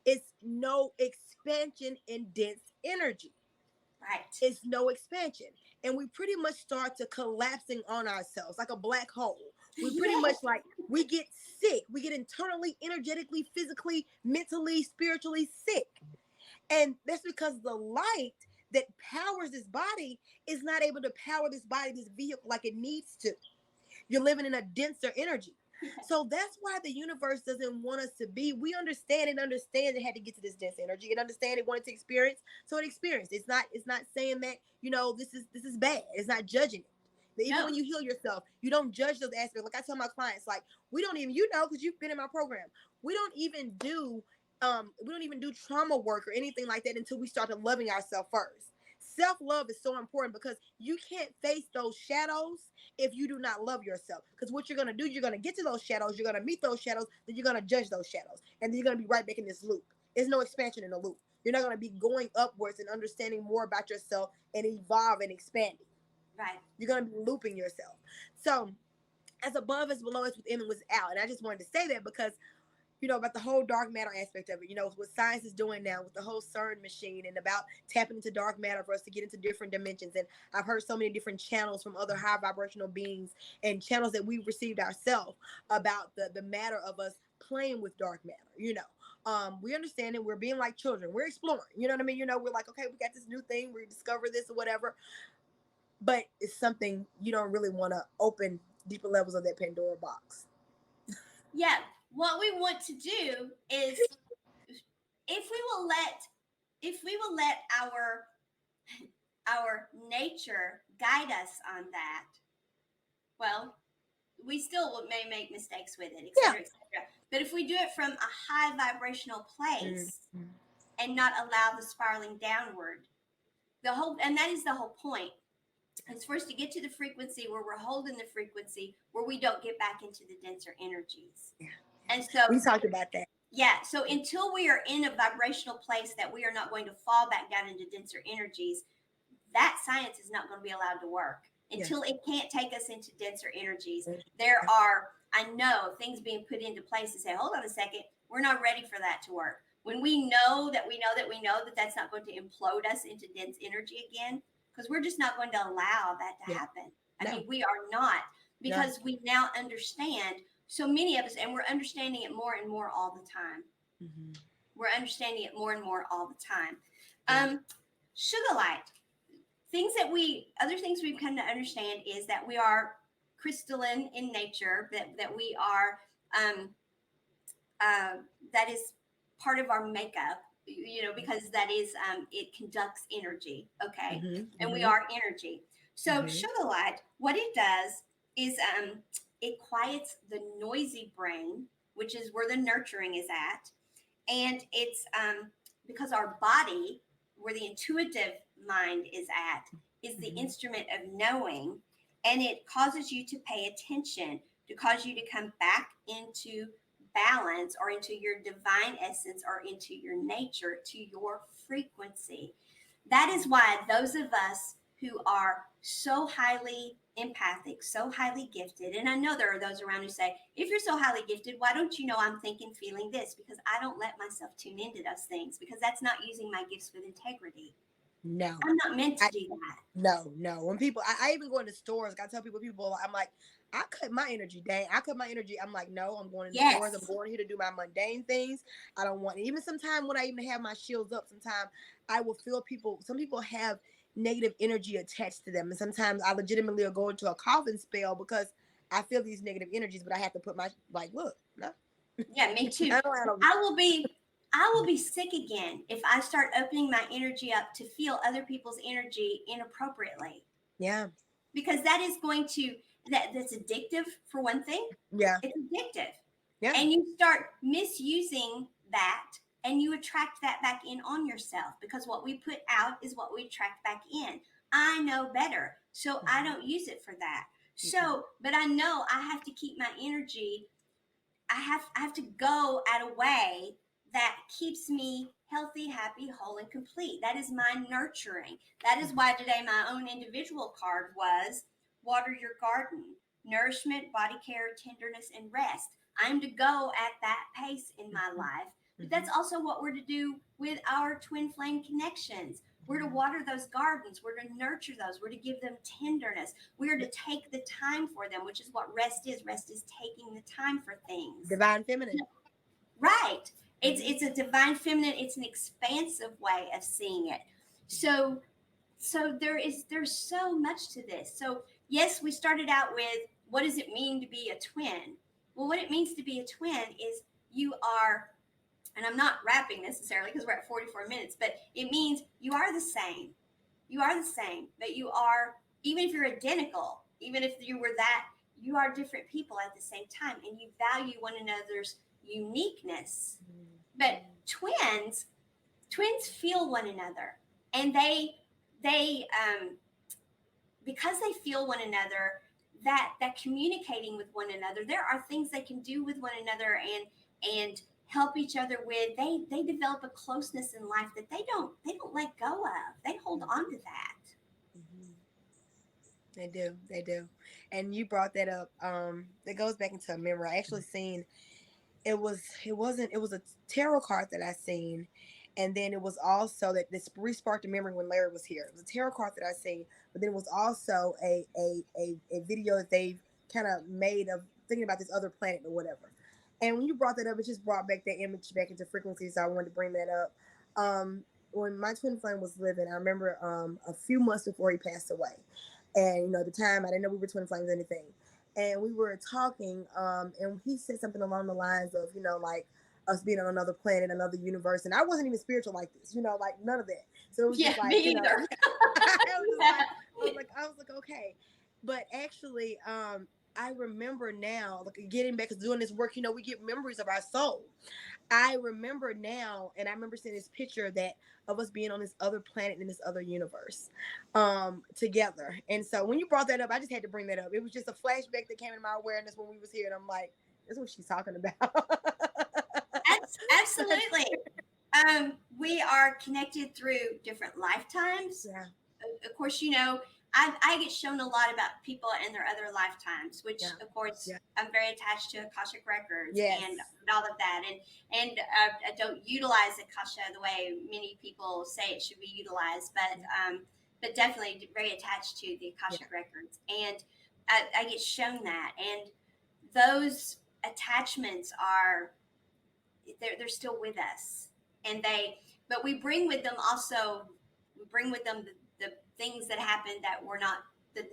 it's no expansion in dense energy. Right. It's no expansion. And we pretty much start to collapsing on ourselves like a black hole. We pretty much we get sick. We get internally, energetically, physically, mentally, spiritually sick. And that's because the light that powers this body is not able to power this body, this vehicle, like it needs to. You're living in a denser energy. So that's why the universe doesn't want us to be. We understand it had to get to this dense energy. It understand it wanted to experience, so it experienced. It's not saying that, this is bad. It's not judging it. Even when you heal yourself, you don't judge those aspects. Like I tell my clients, we don't even, because you've been in my program, we don't even do trauma work or anything like that until we start to loving ourselves first. Self-love is so important because you can't face those shadows if you do not love yourself. Because what you're going to do, you're going to get to those shadows, you're going to meet those shadows, then you're going to judge those shadows. And then you're going to be right back in this loop. There's no expansion in the loop. You're not going to be going upwards and understanding more about yourself and evolve and expanding. Right. You're going to be looping yourself. So as above, as below, as within, and without. And I just wanted to say that because about the whole dark matter aspect of it, what science is doing now with the whole CERN machine and about tapping into dark matter for us to get into different dimensions. And I've heard so many different channels from other high vibrational beings and channels that we've received ourselves about the matter of us playing with dark matter. We understand it. We're being like children. We're exploring. You know what I mean? We're like, okay, we got this new thing. We discover this or whatever. But it's something you don't really want to open deeper levels of that Pandora box. Yeah. What we want to do is if we will let our nature guide us on that, well, we still may make mistakes with it, etc., etc. But if we do it from a high vibrational place and not allow the spiraling downward, and that is the whole point. It's for us to get to the frequency where we're holding the frequency where we don't get back into the denser energies. And so, We talked about that. yeah, so until we are in a vibrational place that we are not going to fall back down into denser energies, that science is not going to be allowed to work Yeah. until it can't take us into denser energies. Yeah. There are, I know, things being put into place to say, hold on a second, we're not ready for that to work. When we know that we know that we know that that's not going to implode us into dense energy again, because we're just not going to allow that to Yeah. happen. I No. mean, we are not, No. because we now understand, so many of us, and we're understanding it more and more all the time. Mm-hmm. We're understanding it more and more all the time. Yeah. Sugar light. Other things we've come to understand is that we are crystalline in nature, that we are, that is part of our makeup, because that is, it conducts energy, okay? Mm-hmm. And we Mm-hmm. are energy. So Mm-hmm. sugar light, what it does is, it quiets the noisy brain, which is where the nurturing is at. And it's, because our body, where the intuitive mind is at, is the Mm-hmm. instrument of knowing, and it causes you to pay attention, to cause you to come back into balance, or into your divine essence, or into your nature, to your frequency. That is why those of us who are so highly empathic, so highly gifted, and I know there are those around who say, if you're so highly gifted, why don't you know I'm thinking, feeling this? Because I don't let myself tune into those things, because that's not using my gifts with integrity. No. I'm not meant to do that. No. When people, I even go into stores, I tell people, I'm like, I cut my energy, dang. I cut my energy. I'm like, no, I'm going in the stores. I'm Yes. going here to do my mundane things. I don't want, even sometimes when I even have my shields up, sometimes I will feel some people have negative energy attached to them. And sometimes I legitimately will go into a coughing spell because I feel these negative energies, but I have to put my, like, look, no. Yeah, me too. I don't I will be sick again if I start opening my energy up to feel other people's energy inappropriately. Yeah. Because that is going to, that's addictive, for one thing. Yeah. It's addictive. Yeah. And you start misusing that, and you attract that back in on yourself, because what we put out is what we attract back in. I know better, so I don't use it for that. So, but I know I have to keep my energy, I have to go at a way that keeps me healthy, happy, whole, and complete. That is my nurturing. That is why today my own individual card was water your garden, nourishment, body care, tenderness, and rest. I'm to go at that pace in my life. But that's also what we're to do with our twin flame connections. We're to water those gardens. We're to nurture those. We're to give them tenderness. We're to take the time for them, which is what rest is. Rest is taking the time for things. Divine feminine. Right. It's a divine feminine. It's an expansive way of seeing it. So there's so much to this. So yes, we started out with, what does it mean to be a twin? Well, what it means to be a twin is you are, and I'm not rapping necessarily because we're at 44 minutes, but it means you are the same. You are the same, but you are, even if you're identical, even if you were that, you are different people at the same time, and you value one another's uniqueness. But twins feel one another, and they because they feel one another, that communicating with one another, there are things they can do with one another, and help each other with. They develop a closeness in life that they don't let go of. They hold on to that. They do. And you brought that up. That goes back into a memory. I actually seen, it was a tarot card that I seen, and then it was also that this re-sparked a memory when Larry was here. It was a tarot card that I seen, but then it was also a video that they've kind of made of thinking about this other planet or whatever. And when you brought that up, it just brought back that image back into frequency. So I wanted to bring that up. When my twin flame was living, I remember a few months before he passed away. And at the time I didn't know we were twin flames or anything. And we were talking, and he said something along the lines of, like us being on another planet, another universe. And I wasn't even spiritual like this, like none of that. So it was Yeah, just like, me either. I was like, okay. But actually, I remember now, like getting back to doing this work, we get memories of our soul. I remember now, and I remember seeing this picture that of us being on this other planet in this other universe, together. And so when you brought that up, I just had to bring that up. It was just a flashback that came in my awareness when we was here, and I'm like, That's what she's talking about. Absolutely. We are connected through different lifetimes. Yeah, Of course, I get shown a lot about people and their other lifetimes, which yeah, of course yeah. I'm very attached to Akashic records Yes. and all of that, and I don't utilize Akasha the way many people say it should be utilized, but definitely very attached to the Yeah. Akashic records, and I get shown that, and those attachments are they're still with us, and but we bring with them also we bring with them the things that happen that were not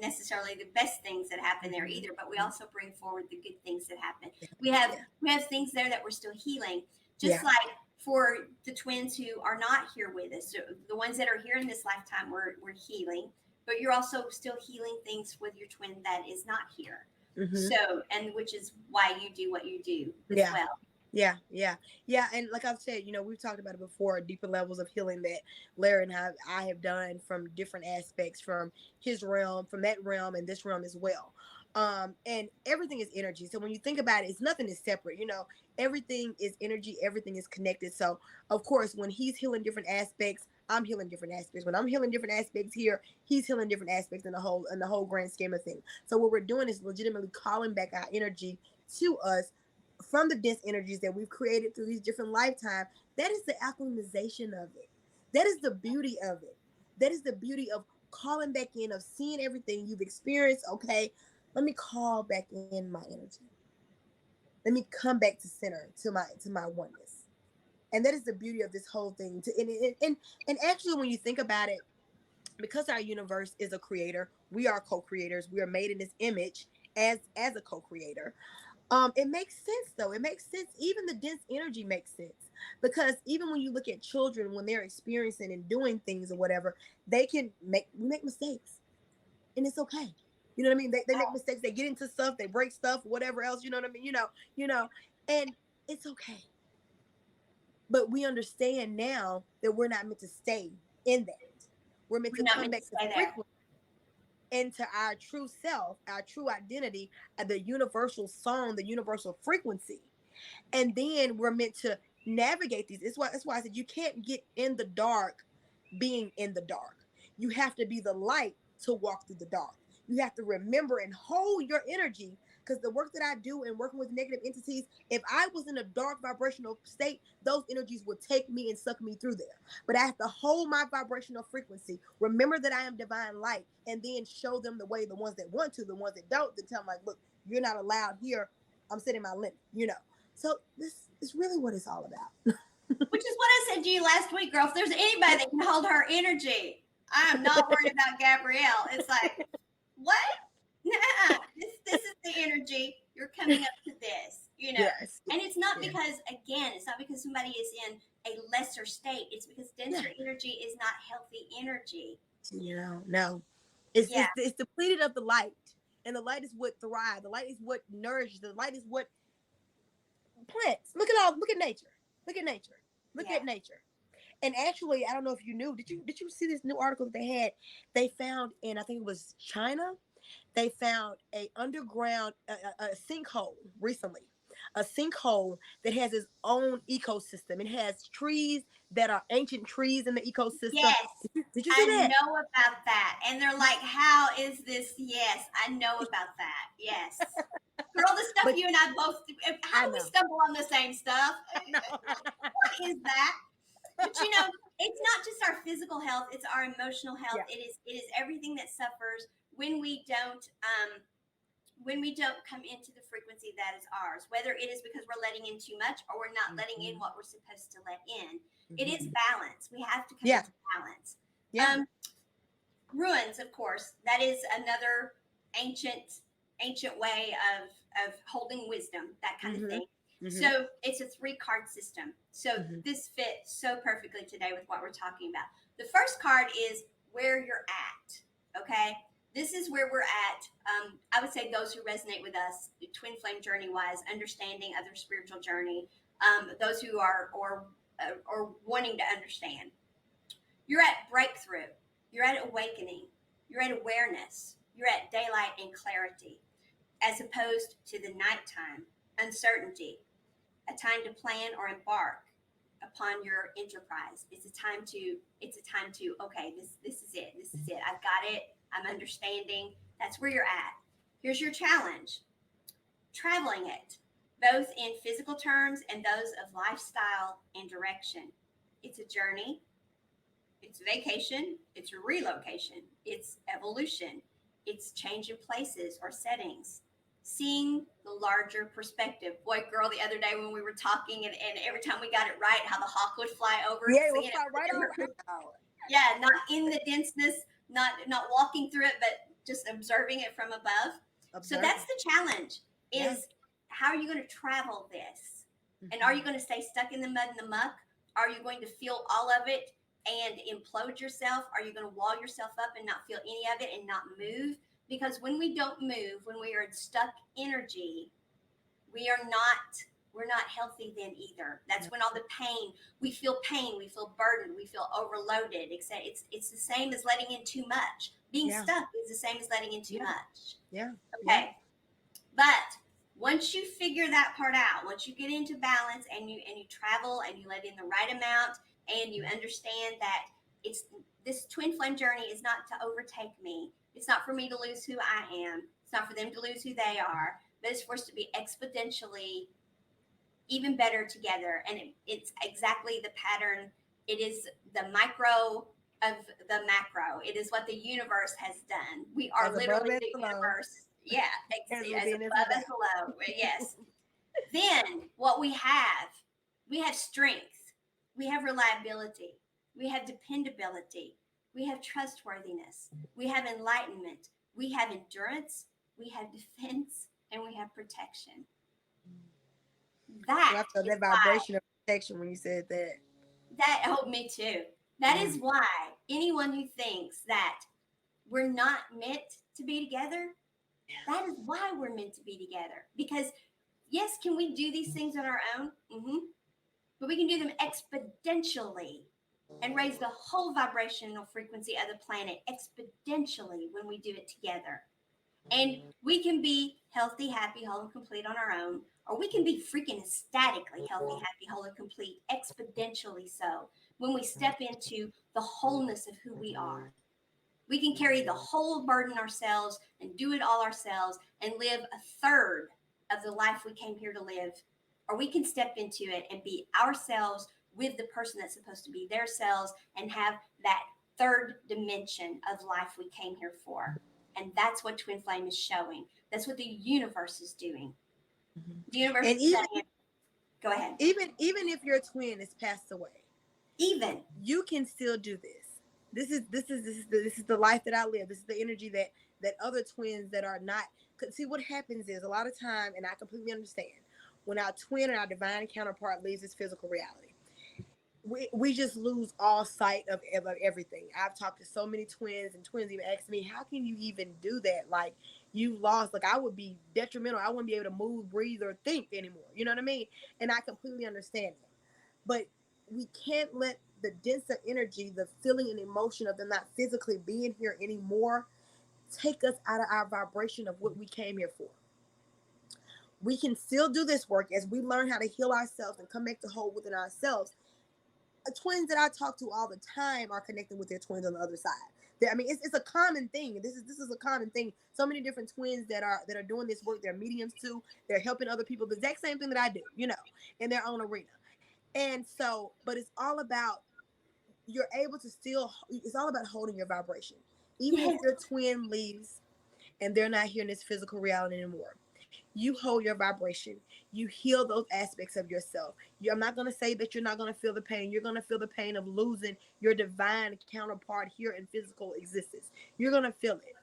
necessarily the best things that happen there either, but we also bring forward the good things that happen. we have Yeah. we have things there that we're still healing, just Yeah. like for the twins who are not here with us. So the ones that are here in this lifetime, we're healing, but you're also still healing things with your twin that is not here. So, and which is why you do what you do as Yeah. well. Yeah. And like I've said, we've talked about it before, deeper levels of healing that Larry and I have done from different aspects, from his realm, from that realm, and this realm as well. And everything is energy. So when you think about it, nothing is separate. Everything is energy, everything is connected. So of course, when he's healing different aspects, I'm healing different aspects. When I'm healing different aspects here, he's healing different aspects in the whole grand scheme of things. So what we're doing is legitimately calling back our energy to us from the dense energies that we've created through these different lifetimes. That is the alchemization of it. That is the beauty of it. That is the beauty of calling back in, of seeing everything you've experienced. Okay, let me call back in my energy. Let me come back to center, to my oneness. And that is the beauty of this whole thing. And actually, when you think about it, because our universe is a creator, we are co-creators. We are made in this image as a co-creator. It makes sense though. It makes sense. Even the dense energy makes sense, because even when you look at children, when they're experiencing and doing things or whatever, we make mistakes, and it's okay. You know what I mean? They make mistakes. They get into stuff. They break stuff. Whatever else. You know what I mean? And it's okay. But we understand now that we're not meant to stay in that. We're meant We're to not come meant to back to stay there. frequency, into our true self, our true identity, the universal song, the universal frequency. And then we're meant to navigate these. That's why I said you can't get in the dark being in the dark. You have to be the light to walk through the dark. You have to remember and hold your energy, because the work that I do in working with negative entities, if I was in a dark vibrational state, those energies would take me and suck me through there. But I have to hold my vibrational frequency, remember that I am divine light, and then show them the way. The ones that want to, the ones that don't, then tell them, like, look, you're not allowed here. I'm setting my limit. So this is really what it's all about. Which is what I said to you last week, girl. If there's anybody that can hold her energy, I am not worried about Gabrielle. It's like, what? Nah, this is the energy. You're coming up to this. Yes. And it's not Yeah. because, again, it's not because somebody is in a lesser state. It's because denser energy is not healthy energy. No. It's, Yeah. it's depleted of the light. And the light is what thrives. The light is what nourishes. The light is what plants. Look at nature. Look at nature. Look Yeah. at nature. And actually, I don't know if you knew, did you see this new article that they found in, I think it was China? They found a underground a sinkhole recently, a sinkhole that has its own ecosystem. It has trees that are ancient trees in the ecosystem. Yes. Did you see I that? know about that. And they're like, how is this? Yes, I know about that. Yes. Girl, the stuff But you and I both, how I do we know. stumble on the same stuff? No. What is that? But it's not just our physical health; it's our emotional health. Yeah. It is everything that suffers when we don't come into the frequency that is ours. Whether it is because we're letting in too much or we're not letting in what we're supposed to let in. It is balance. We have to come into balance. Yeah. Ruins, of course, that is another ancient way of holding wisdom, that kind of thing. So it's a 3-card system. So this fits so perfectly today with what we're talking about. The first card is where you're at. Okay, this is where we're at. I would say those who resonate with us, twin flame journey wise, understanding other spiritual journey. Those who are or wanting to understand. You're at breakthrough. You're at awakening. You're at awareness. You're at daylight and clarity, as opposed to the nighttime. uncertainty, a time to plan or embark upon your enterprise. It's a time to okay, this is it. This is it. I've got it. I'm understanding. That's where you're at. Here's your challenge. Traveling it, both in physical terms and those of lifestyle and direction. It's a journey, it's vacation, it's relocation, it's evolution, it's changing places or settings, seeing the larger perspective. Boy, girl, the other day when we were talking, and every time we got it right, how the hawk would fly over, Yeah, it will seeing fly right it. over. Yeah, not in the denseness, not walking through it, but just observing it from above. So that's the challenge: Yeah. is how are you going to travel this, and are you going to stay stuck in the mud and the muck? Are you going to feel all of it and implode yourself? Are you going to wall yourself up and not feel any of it and not move? Because when we don't move, when we are in stuck energy, we are not we're not healthy then either. That's when all the pain, we feel burdened, we feel overloaded. It's the same as letting in too much. Being stuck is the same as letting in too much. Yeah. Okay. But once you figure that part out, once you get into balance and you travel and you let in the right amount and you understand that it's this twin flame journey is not to overtake me. It's not for me to lose who I am. It's not for them to lose who they are, but it's for us to be exponentially even better together. And it's exactly the pattern. It is the micro of the macro. It is what the universe has done. We are literally the universe. Yeah, as above as below. Yes. Then what we have strength, we have reliability, we have dependability, we have trustworthiness, we have enlightenment, we have endurance, we have defense, and we have protection. That I felt that vibration of protection when you said that. That helped me too. That is why anyone who thinks that we're not meant to be together, that is why we're meant to be together. Because yes, can we do these things on our own? Mm-hmm. But we can do them exponentially and raise the whole vibrational frequency of the planet exponentially when we do it together. And we can be healthy, happy, whole, and complete on our own, or we can be freaking ecstatically healthy, happy, whole, and complete exponentially so when we step into the wholeness of who we are. We can carry the whole burden ourselves and do it all ourselves and live a third of the life we came here to live. Or we can step into it and be ourselves with the person that's supposed to be their selves and have that third dimension of life we came here for. And that's what Twin Flame is showing. That's what the universe is doing. The universe is saying, go ahead. Even if your twin is passed away, even you can still do this. This is the life that I live. This is the energy that other twins that are not. See, what happens is a lot of time, and I completely understand, when our twin and our divine counterpart leaves this physical reality, we just lose all sight of everything. I've talked to so many twins, and twins even ask me, how can you even do that? Like, you lost, like, I would be detrimental. I wouldn't be able to move, breathe, or think anymore. You know what I mean? And I completely understand that. But we can't let the denser energy, the feeling and emotion of them not physically being here anymore, take us out of our vibration of what we came here for. We can still do this work as we learn how to heal ourselves and come back to whole within ourselves. Twins that I talk to all the time are connecting with their twins on the other side. I mean, it's a common thing. This is a common thing. So many different twins that are doing this work. They're mediums too. They're helping other people. The exact same thing that I do, in their own arena. And so, but it's all about, you're able to still, it's all about holding your vibration. Even if your twin leaves and they're not here in this physical reality anymore, you hold your vibration. You heal those aspects of yourself. I'm not going to say that you're not going to feel the pain. You're going to feel the pain of losing your divine counterpart here in physical existence. You're going to feel it.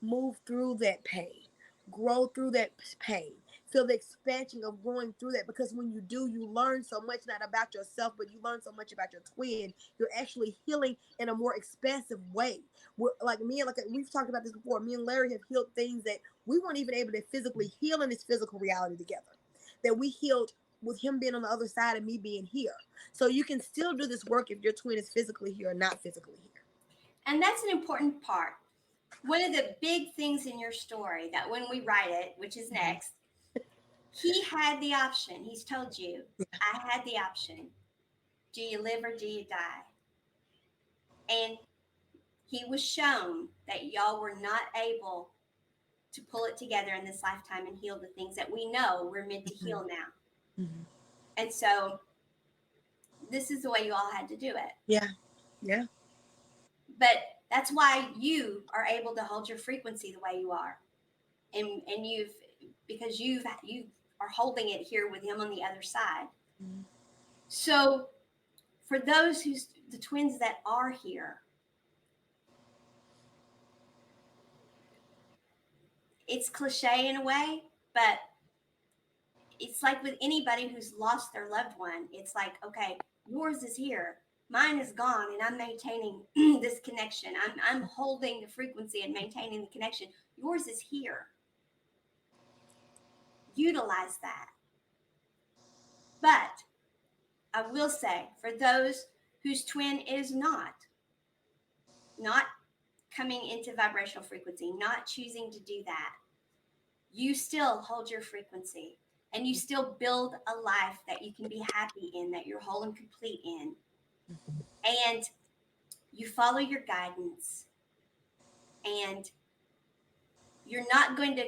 Move through that pain. Grow through that pain. Feel the expansion of going through that, because when you do, you learn so much, not about yourself, but you learn so much about your twin. You're actually healing in a more expansive way. Like we've talked about this before, me and Larry have healed things that we weren't even able to physically heal in this physical reality together, that we healed with him being on the other side and me being here. So you can still do this work if your twin is physically here or not physically here. And that's an important part. One of the big things in your story that when we write it, which is next, He had the option. He's told you, I had the option. Do you live or do you die? And he was shown that y'all were not able to pull it together in this lifetime and heal the things that we know we're meant to heal now. Mm-hmm. And so this is the way you all had to do it. Yeah. Yeah. But that's why you are able to hold your frequency the way you are. And because you are holding it here with him on the other side. Mm-hmm. So for those the twins that are here, it's cliche in a way, but it's like with anybody who's lost their loved one. It's like, okay, yours is here, mine is gone, and I'm maintaining this connection. I'm holding the frequency and maintaining the connection. Yours is here. Utilize that. But I will say, for those whose twin is not coming into vibrational frequency, not choosing to do that, you still hold your frequency and you still build a life that you can be happy in, that you're whole and complete in. And you follow your guidance, and you're not going to,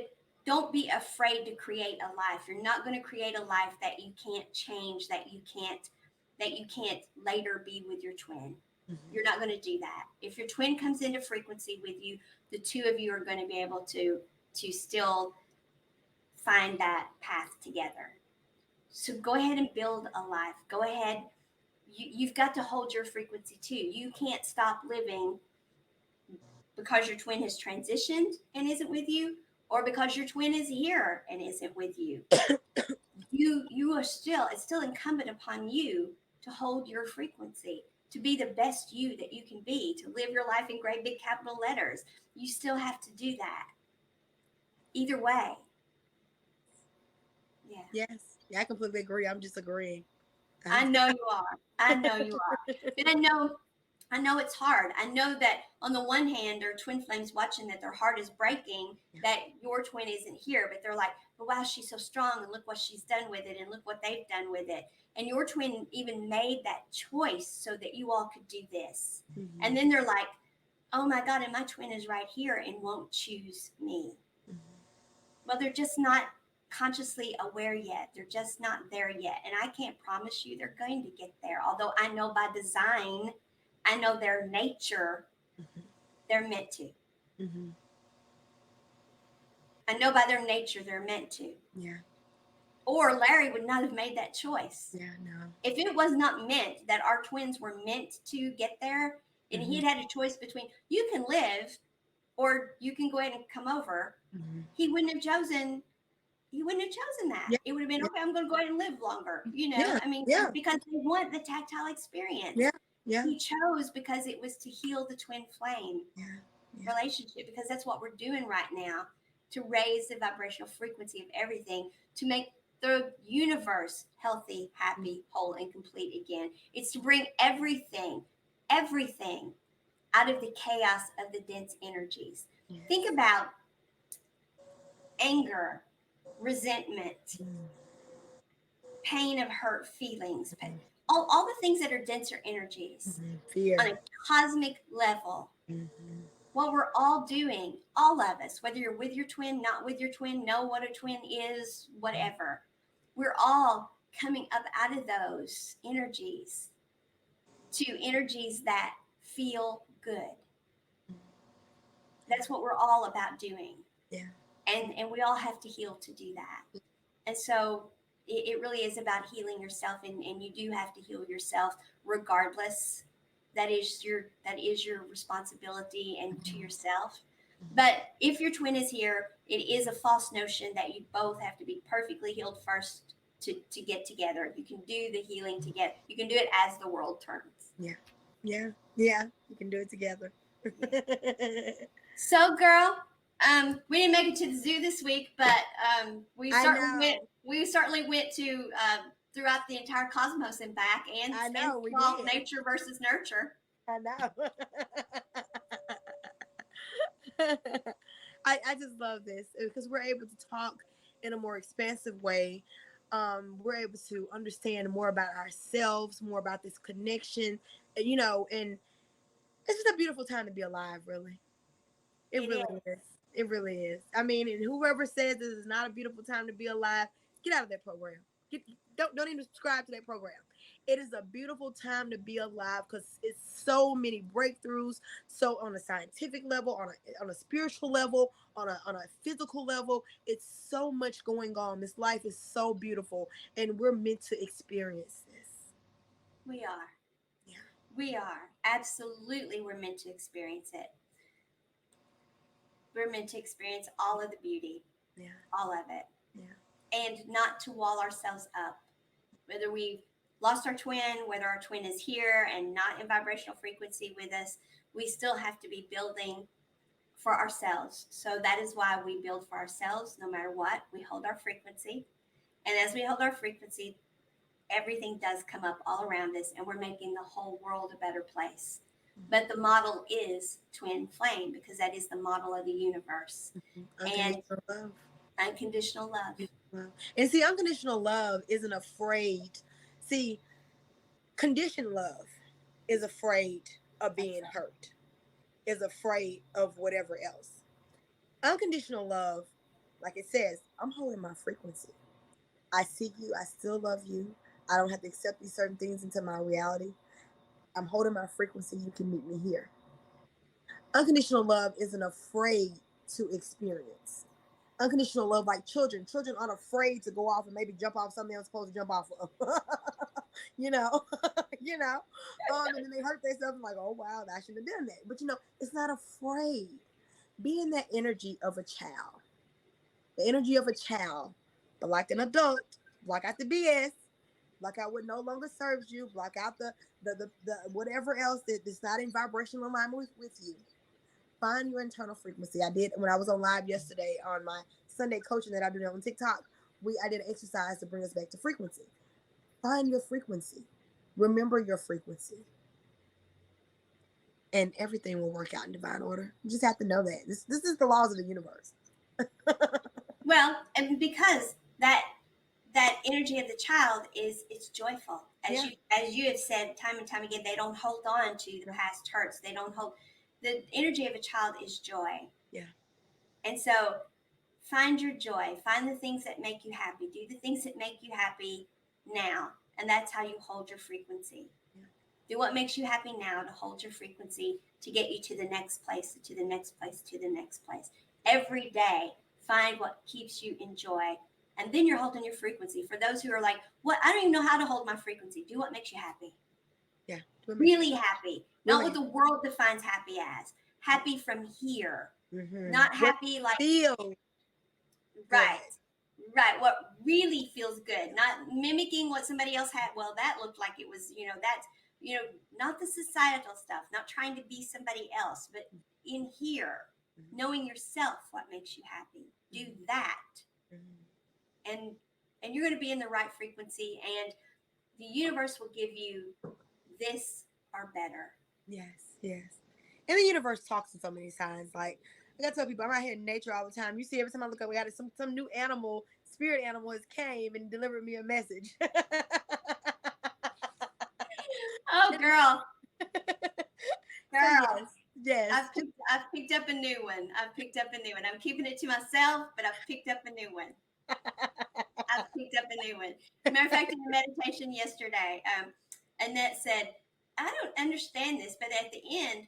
don't be afraid to create a life. You're not going to create a life that you can't change, that you can't later be with your twin. Mm-hmm. You're not going to do that. If your twin comes into frequency with you, the two of you are going to be able to still find that path together. So go ahead and build a life. Go ahead. You've got to hold your frequency too. You can't stop living because your twin has transitioned and isn't with you, or because your twin is here and isn't with you. You are still, it's still incumbent upon you to hold your frequency, to be the best you that you can be, to live your life in great big capital letters. You still have to do that. Either way. Yeah. Yes. Yeah, I completely agree. I'm just agreeing. I know you are. I know you are. But I know it's hard. I know that on the one hand, there are twin flames watching that their heart is breaking, that your twin isn't here, but they're like, but wow, she's so strong, and look what she's done with it, and look what they've done with it. And your twin even made that choice so that you all could do this. Mm-hmm. And then they're like, oh my God, and my twin is right here and won't choose me. Mm-hmm. Well, they're just not consciously aware yet. They're just not there yet. And I can't promise you they're going to get there. Although I know by design, I know their nature, mm-hmm. they're meant to. Mm-hmm. I know by their nature they're meant to. Yeah. Or Larry would not have made that choice. Yeah, no. If it was not meant that our twins were meant to get there, and mm-hmm. he had a choice between, you can live or you can go ahead and come over, mm-hmm. he wouldn't have chosen that. Yeah. It would have been, okay, I'm going to go ahead and live longer. You know, yeah. I mean, yeah. because they want the tactile experience. Yeah. Yeah. He chose because it was to heal the twin flame relationship, because that's what we're doing right now, to raise the vibrational frequency of everything, to make the universe healthy, happy, whole, and complete again. It's to bring everything out of the chaos of the dense energies. Yes. Think about anger, resentment, pain of hurt feelings, all the things that are denser energies, fear, on a cosmic level. Mm-hmm. What we're all doing, all of us, whether you're with your twin, not with your twin, know what a twin is, whatever, we're all coming up out of those energies to energies that feel good. That's what we're all about doing. Yeah. And we all have to heal to do that. And so it really is about healing yourself, and you do have to heal yourself regardless. That is your responsibility, and to yourself. But if your twin is here, it is a false notion that you both have to be perfectly healed first to get together. You can do the healing together. You can do it as the world turns. Yeah. Yeah. Yeah. You can do it together. So, girl, we didn't make it to the zoo this week, but we certainly went to throughout the entire cosmos and back, and nature versus nurture. I know. I just love this because we're able to talk in a more expansive way, we're able to understand more about ourselves, more about this connection, and it's just a beautiful time to be alive, really. It It really is. is. It really is. I mean, and whoever says this is not a beautiful time to be alive, get out of that program. Don't even subscribe to that program. It is a beautiful time to be alive because it's so many breakthroughs. So on a scientific level, on a spiritual level, on a physical level, it's so much going on. This life is so beautiful, and we're meant to experience this. We are. Yeah. We are. Absolutely, we're meant to experience it. We're meant to experience all of the beauty, Yeah. all of it, Yeah. and not to wall ourselves up. Whether we've lost our twin, whether our twin is here and not in vibrational frequency with us, we still have to be building for ourselves. So that is why we build for ourselves no matter what. We hold our frequency. And as we hold our frequency, everything does come up all around us, and we're making the whole world a better place. But the model is twin flame because that is the model of the universe. And Unconditional love. unconditional love. Love. And see, unconditional love isn't afraid. See, conditioned love is afraid of being hurt, is afraid of whatever else. Unconditional love, like it says, I'm holding my frequency. I see you. I still love you. I don't have to accept these certain things into my reality. I'm holding my frequency. You can meet me here. Unconditional love isn't afraid to experience. Unconditional love, like children aren't afraid to go off and maybe jump off something they're supposed to jump off of. you know, you know, and then they hurt themselves and like, oh wow, I shouldn't have done that. But it's not afraid. Be in that energy of a child, the energy of a child, but like an adult, block out the BS, block out what no longer serves you, block out the whatever else that's not in vibrational alignment with you. Find your internal frequency. I did when I was on live yesterday on my Sunday coaching that I do on TikTok. I did an exercise to bring us back to frequency. Find your frequency. Remember your frequency. And everything will work out in divine order. You just have to know that. This is the laws of the universe. Well, and because that energy of the child is it's joyful. As you have said time and time again, they don't hold on to the past hurts. They don't hold the energy of a child is joy. Yeah. And so find your joy. Find the things that make you happy. Do the things that make you happy now. And that's how you hold your frequency. Yeah. Do what makes you happy now to hold your frequency to get you to the next place, to the next place, to the next place. Every day, find what keeps you in joy. And then you're holding your frequency. For those who are like, what? I don't even know how to hold my frequency. Do what makes you happy. Yeah. Really happy. Not Really what the world defines happy as. Happy from here. mm-hmm. Not happy like feel right. Right. What really feels good. Not mimicking what somebody else had. Well, that looked like it was, that's, not the societal stuff, not trying to be somebody else, but in here, knowing yourself what makes you happy. Do that. And you're going to be in the right frequency, and the universe will give you this or better. Yes, yes. And the universe talks in so many signs. Like I gotta tell people, I'm out here in nature all the time. You see, every time I look up, we got some new animal, spirit animal has came and delivered me a message. Oh, girl. So yes, yes. I've picked up a new one. I'm keeping it to myself, but I've picked up a new one. Matter of fact, in the meditation yesterday, Annette said, I don't understand this, but at the end,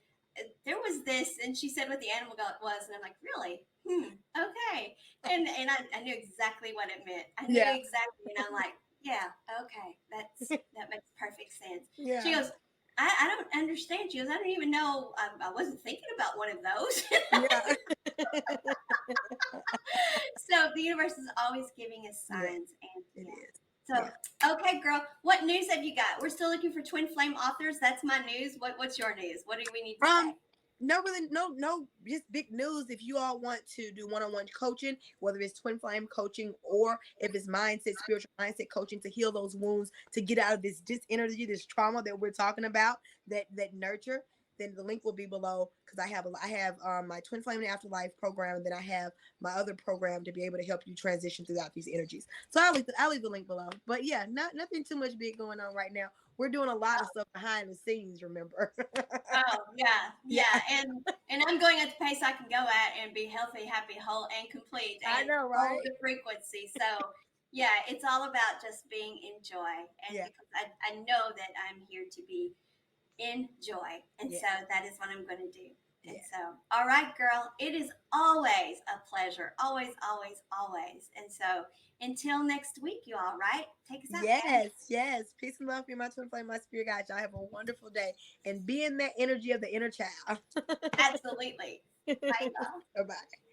there was this, and she said what the animal was, and I'm like, really? Okay. And I knew exactly what it meant. I knew exactly, and I'm like, yeah, okay, that makes perfect sense. Yeah. She goes, I don't understand. She goes, I don't even know. I wasn't thinking about one of those. Yeah. So the universe is always giving us signs. Yeah, and it is. So, okay, girl, what news have you got? We're still looking for twin flame authors. That's my news. What's your news? What do we need to say? No, just big news. If you all want to do one-on-one coaching, whether it's twin flame coaching or if it's mindset, spiritual mindset coaching to heal those wounds, to get out of this energy, this trauma that we're talking about, that nurture, then the link will be below, because I have my Twin Flame in the Afterlife program, and then I have my other program to be able to help you transition throughout these energies. So I'll leave the link below. But yeah, nothing too much big going on right now. We're doing a lot of stuff behind the scenes, remember? Oh yeah, and I'm going at the pace I can go at and be healthy, happy, whole, and complete, I and know, hold right? the frequency. So yeah, it's all about just being in joy, and Yeah, because I know that I'm here to be in joy, and yeah, so that is what I'm going to do. And yeah. so, all right, girl, it is always a pleasure, always, always, always. And so, until next week, you all right? Take us out, Patty. Yes, yes. Peace and love for my Twin Flame, my spirit guide. Y'all have a wonderful day and be in that energy of the inner child. Absolutely. Bye, y'all. Bye bye.